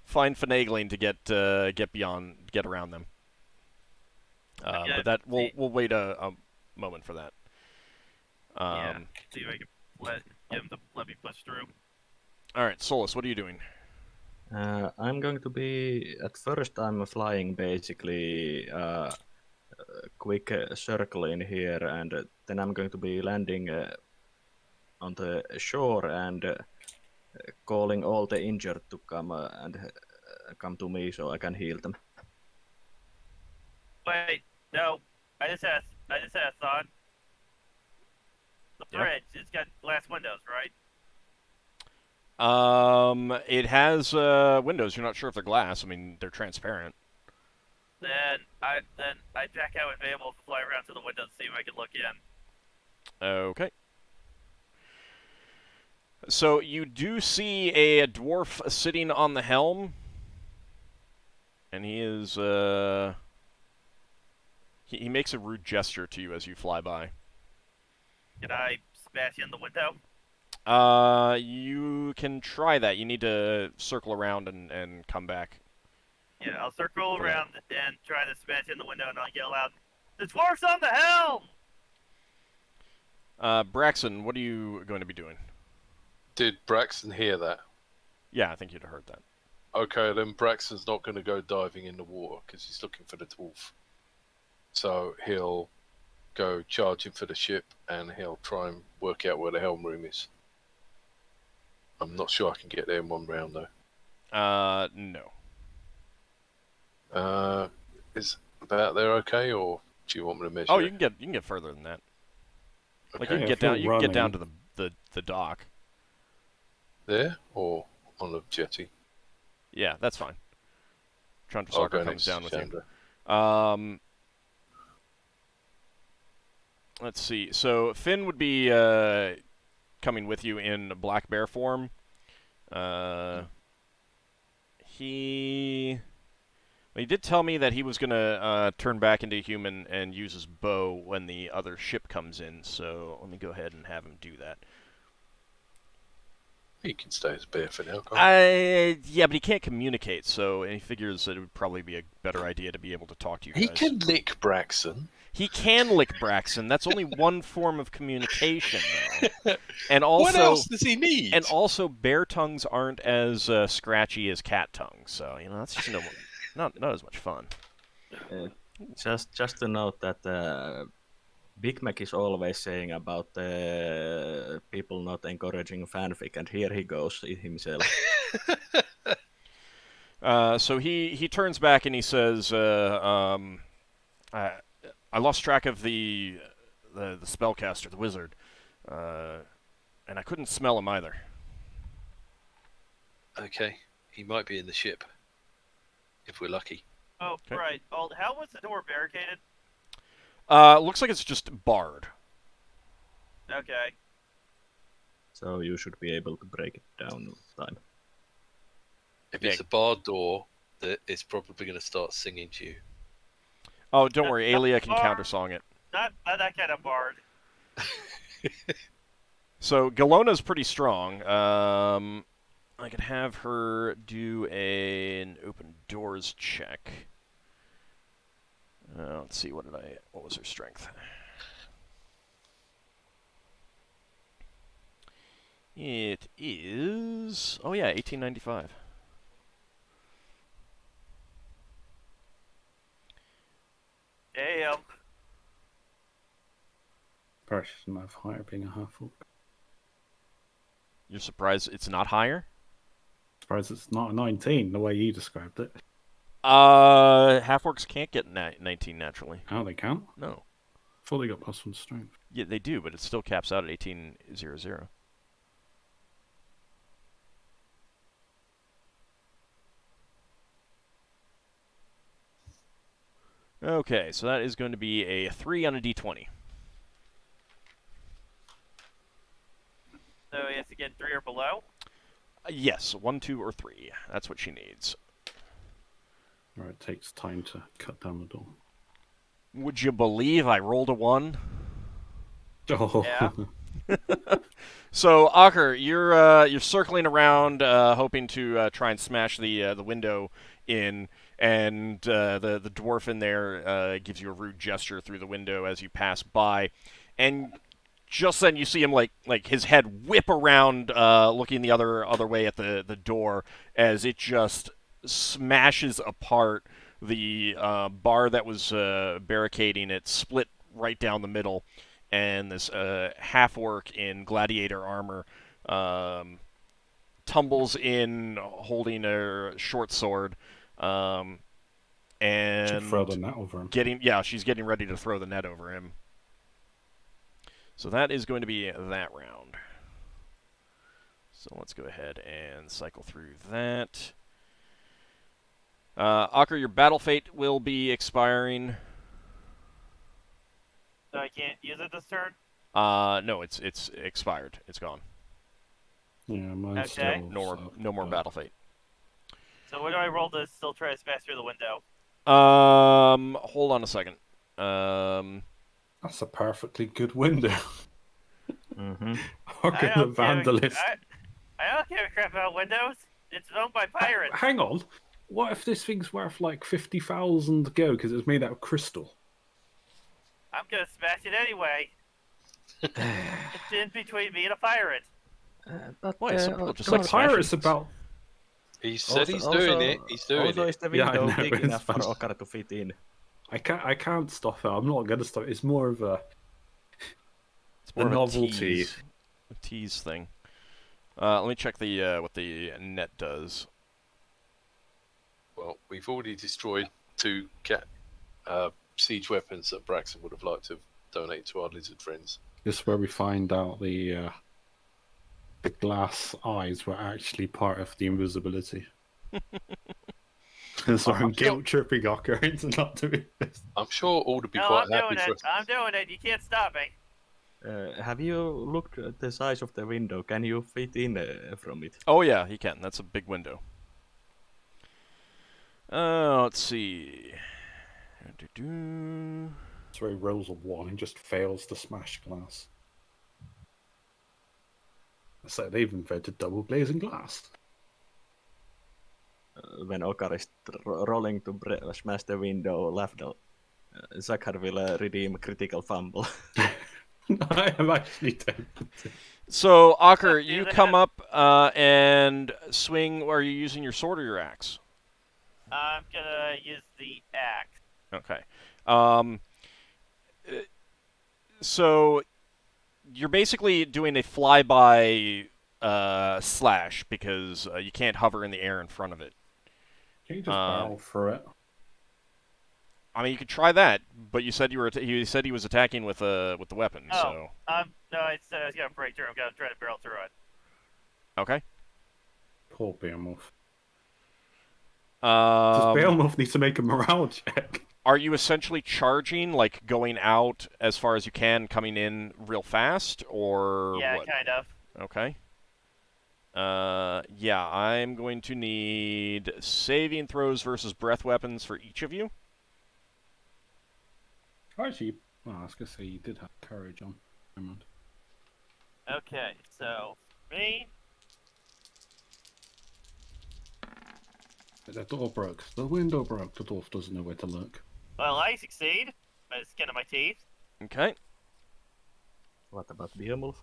fine finagling to get around them. But that we'll wait a moment for that. Yeah, see if I can get him to let me push through. All right, Solas, what are you doing? I'm going to be, at first I'm flying basically a quick circle in here, and then I'm going to be landing on the shore and calling all the injured to come and come to me so I can heal them. Wait, no, I just had a thought. The bridge, it's got glass windows, right? It has windows. You're not sure if they're glass. I mean, they're transparent. Then I back out and be able to fly around to the windows and see if I can look in. Okay. So you do see a dwarf sitting on the helm, and he is he makes a rude gesture to you as you fly by. Can I smash in the window? You can try that. You need to circle around and come back. Yeah, I'll circle around and try to smash in the window, and I'll yell out, "The dwarf's on the helm!" Braxon, what are you going to be doing? Did Braxon hear that? Yeah, I think you'd have heard that. Okay, then Braxton's not going to go diving in the water because he's looking for the dwarf. So he'll go charging for the ship and he'll try and work out where the helm room is. I'm not sure I can get there in one round though. No. Is about there okay, or do you want me to measure? Oh, you can get further than that. Okay. Like you can get down. You can get down to the dock. There or on the jetty? Yeah, that's fine. Chandrasarkar comes down with Chandra. you. Let's see. So Finn would be coming with you in black bear form. He did tell me that he was gonna turn back into human and use his bow when the other ship comes in. So let me go ahead and have him do that. He can stay as bear for now, can't he? Yeah, but he can't communicate, so he figures that it would probably be a better idea to be able to talk to you guys. He can lick Braxon. He can lick Braxon. That's only one form of communication, though. And also, what else does he need? And also, bear tongues aren't as scratchy as cat tongues, so that's just not as much fun. Just to note that Big Mac is always saying about people not encouraging fanfic, and here he goes himself. So he turns back and he says, I lost track of the spellcaster, the wizard, and I couldn't smell him either. Okay, he might be in the ship, if we're lucky. Oh, Okay. right. Oh, how was the door barricaded? Looks like it's just barred. Okay. So you should be able to break it down with time. If Yeah. it's a barred door, it's probably going to start singing to you. Oh, don't worry, Not Aelia can barred. countersong it. Not that kind of bard. So Galona's pretty strong. I could have her do an open doors check. Let's see, what was her strength? It is, oh yeah, 1895. Damn. Precious enough higher being a half-orc. You're surprised it's not higher? Surprised it's not a 19 the way you described it. Half-orcs can't get 19 naturally. Oh, they can't? No. Thought they got +1 strength. Yeah, they do, but it still caps out at 1800. Okay, so that is going to be a 3 on a d20. So he has to get 3 or below? Yes, 1, 2, or 3. That's what she needs. Or it takes time to cut down the door. Would you believe I rolled a 1? Oh. Yeah. So, Ockar, you're circling around, hoping to try and smash the window in, and the dwarf in there gives you a rude gesture through the window as you pass by, and just then you see him like his head whip around, looking the other way at the door as it just smashes apart the bar that was barricading it, split right down the middle. And this half-orc in gladiator armor tumbles in holding a short sword, and Should throw the net over him. she's getting ready to throw the net over him. So that is going to be that round. So let's go ahead and cycle through that. Ockar, your battle fate will be expiring. So I can't use it this turn? No, it's expired. It's gone. Yeah, mine's Okay. still... No more battle fate. So what do I roll to still try to smash through the window? Hold on a second. That's a perfectly good window. Mm-hmm. Ockar the Vandalist. I don't give a crap about windows. It's owned by pirates. Hang on. What if this thing's worth like 50,000 go because it was made out of crystal? I'm gonna smash it anyway. It's in between me and a pirate. Why, some people just The like smashing pirate's things. about... He said he's doing it. He's doing also, it. is the Yeah, I window know, big it's enough for fun. Ockar to fit in? I can't stop it. I'm not going to stop it. It's more of a... It's more a of novelty. a tease thing. Let me check the what the net does. Well, we've already destroyed 2 siege weapons that Braxon would have liked to have donated to our lizard friends. This is where we find out the glass eyes were actually part of the invisibility. So I'm guilt tripping Ockar into not doing this. I'm sure all would be No, quite I'm happy doing for it. I'm doing it. You can't stop me. Have you looked at the size of the window? Can you fit in from it? Oh yeah, he can. That's a big window. Let's see. So he rolls a 1 and just fails to smash glass. So they've invented double glazing glass. When Ockar is rolling to smash the window, Lafdul, Zakhar will redeem critical fumble. I am actually tempted. So, Ockar, you come up and swing. Are you using your sword or your axe? I'm gonna use the axe. Okay. So you're basically doing a flyby slash because you can't hover in the air in front of it. Can you just barrel through it? I mean, you could try that, but you said you said he was attacking with the weapon. Oh, So no, I said I was gonna break through. I'm gonna try to barrel through it. okay. Poor Beowulf. Does Um, Beowulf need to make a morale check? Are you essentially charging, like going out as far as you can, coming in real fast, or Yeah, what? kind of. Okay. Yeah, I'm going to need saving throws versus breath weapons for each of you. Actually, well, I was going to say you did have courage on. Never mind. Okay, so me. The door broke. The window broke. The dwarf doesn't know where to look. Well, I succeed by the skin of my teeth. Okay. What about Beowulf?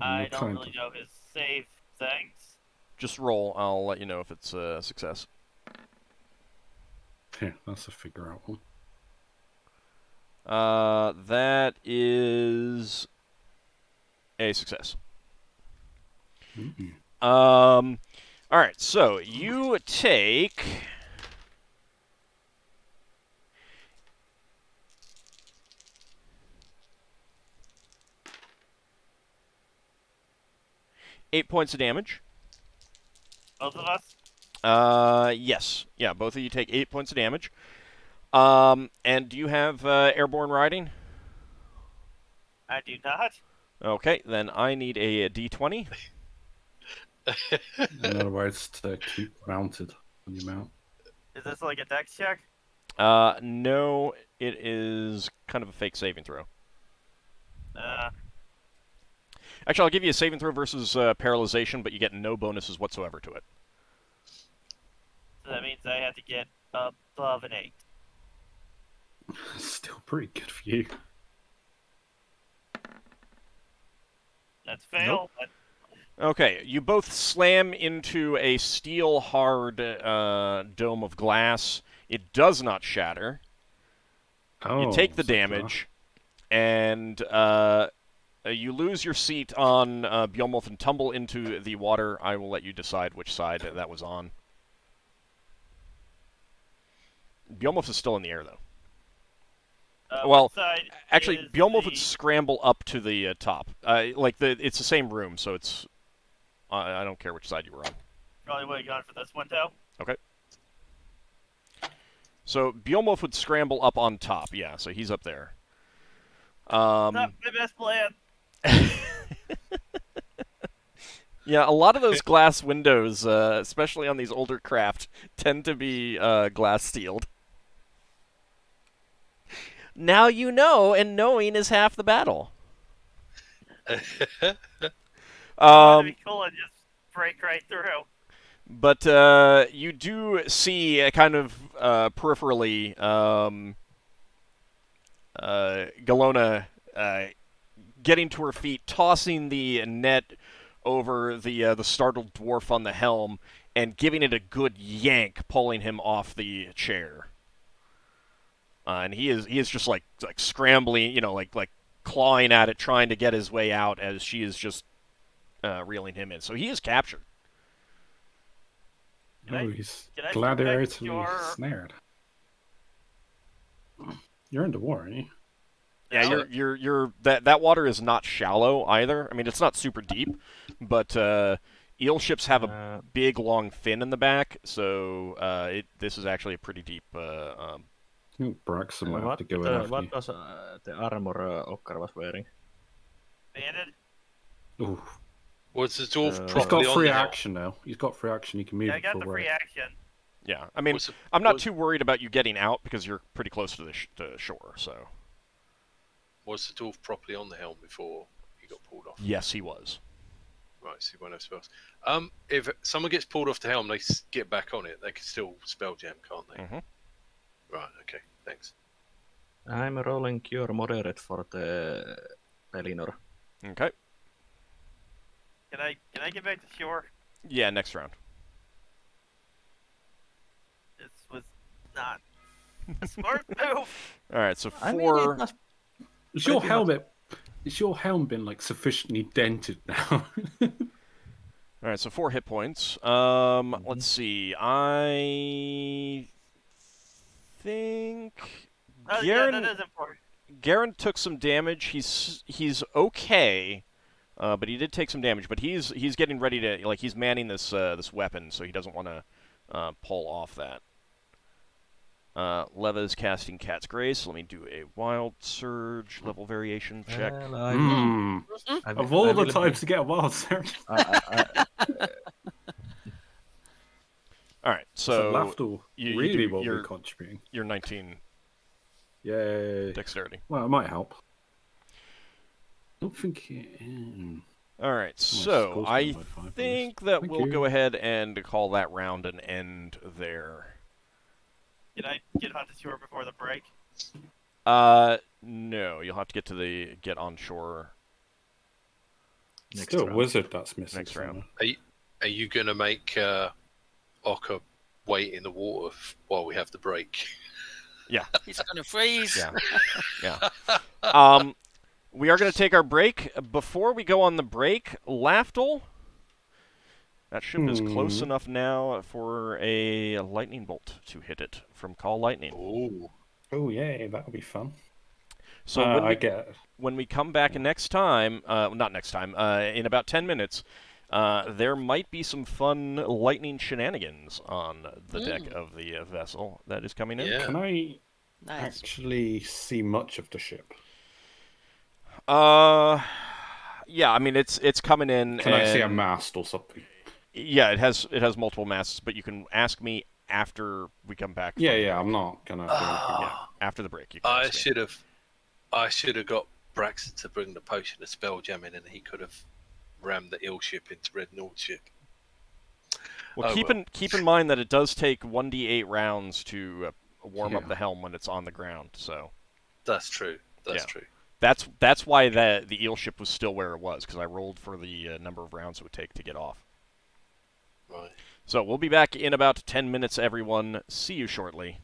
I don't really know his save things. Just roll. I'll let you know if it's a success. Yeah, that's a figure out one. That is a success. Mm-mm. All right, so you take 8 points of damage. Both of us? Yes. Yeah, both of you take 8 points of damage. And do you have airborne riding? I do not. Okay, then I need a d20. In other words, to keep mounted on your mount. Is this like a dex check? No, it is kind of a fake saving throw. Actually, I'll give you a saving throw versus paralyzation, but you get no bonuses whatsoever to it. So that means I have to get above an 8. Still pretty good for you. That's fail. Nope. Okay, you both slam into a steel-hard dome of glass. It does not shatter. Oh, You take the damage, and you lose your seat on Beowulf and tumble into the water. I will let you decide which side that was on. Beowulf is still in the air, though. Well, actually, Beowulf would scramble up to the top. It's the same room, so it's... I don't care which side you were on. Probably would have gone for this one, though. Okay. So, Beowulf would scramble up on top, yeah, so he's up there. Not my best plan. Yeah, a lot of those glass windows, especially on these older craft, tend to be glass-sealed. Now you know, and knowing is half the battle. It'd be cool and just break right through. But you do see kind of peripherally Galona getting to her feet, tossing the net over the startled dwarf on the helm, and giving it a good yank, pulling him off the chair. And he is just like scrambling, like clawing at it, trying to get his way out as she is just reeling him in. So he is captured. He's gladiatorly snared. You're in the war, aren't you? Yeah, you're that water is not shallow either. I mean, it's not super deep, but eel ships have a big long fin in the back, so this is actually a pretty deep. I think Braxon might have to go in after What you. was the armor Ockar was wearing? Banded? Ooh. Was the dwarf He's properly got on free the hill? action now. He's got free action. He can move Yeah, I got the forward. free action. Yeah, I mean, I'm not too worried about you getting out because you're pretty close to the shore. So. Was the dwarf properly on the helm before he got pulled off? Yes, he was. Right, so he won't have spells. If someone gets pulled off the helm, they get back on it. They can still spell jam, can't they? Mm-hmm. Right, okay, thanks. I'm rolling Cure Moderate for the Pellinor. Okay. Can I get back to shore? Yeah, next round. This was not a smart move. All right, so 4. I mean, Is your helmet? Is your helm been like sufficiently dented now? All right, so 4 hit points. Let's see. I think Oh yeah, Garen that is important. Garen took some damage. He's okay, but he did take some damage. But he's getting ready to he's manning this this weapon, so he doesn't want to pull off that. Leva is casting Cat's Grace. Let me do a Wild Surge level variation check. Well, Of all the times to get a wild surge. All right, So so Lafdul you really do- will you're- be contributing. you're 19 Yay. dexterity. Well, it might help. I don't think All right, it's so close I by 5 on think this. that Thank we'll you. go ahead and call that round an end there. Can I get onto shore before the break? No, you'll have to get on shore Next Still a round. wizard that's missing. next round. Are you going to make Ockar wait in the water while we have the break? Yeah, He's gonna freeze. yeah, yeah. We are going to take our break. Before we go on the break, Lafdul, that ship is close enough now for a lightning bolt to hit it from Call Lightning. Oh, Oh, yay, that'll be fun. So when we come back next time, not next time, in about 10 minutes, there might be some fun lightning shenanigans on the deck of the vessel that is coming in. yeah. Can I Nice. actually see much of the ship? Yeah, I mean it's coming in. Can I see a and- mast or something? Yeah, it has multiple masts, but you can ask me after we come back. Yeah, from the yeah, break. I'm not gonna do anything. Yeah, after the break. You can I ask me. should have got Braxon to bring the potion of Spelljamming, and he could have rammed the ill ship into Red Nord ship. Well, Oh, keep in mind that it does take 1d8 rounds to warm up Yeah. the helm when it's on the ground. So That's true. That's Yeah. true. that's why the eel ship was still where it was, because I rolled for the number of rounds it would take to get off. Right. So we'll be back in about 10 minutes, everyone. See you shortly.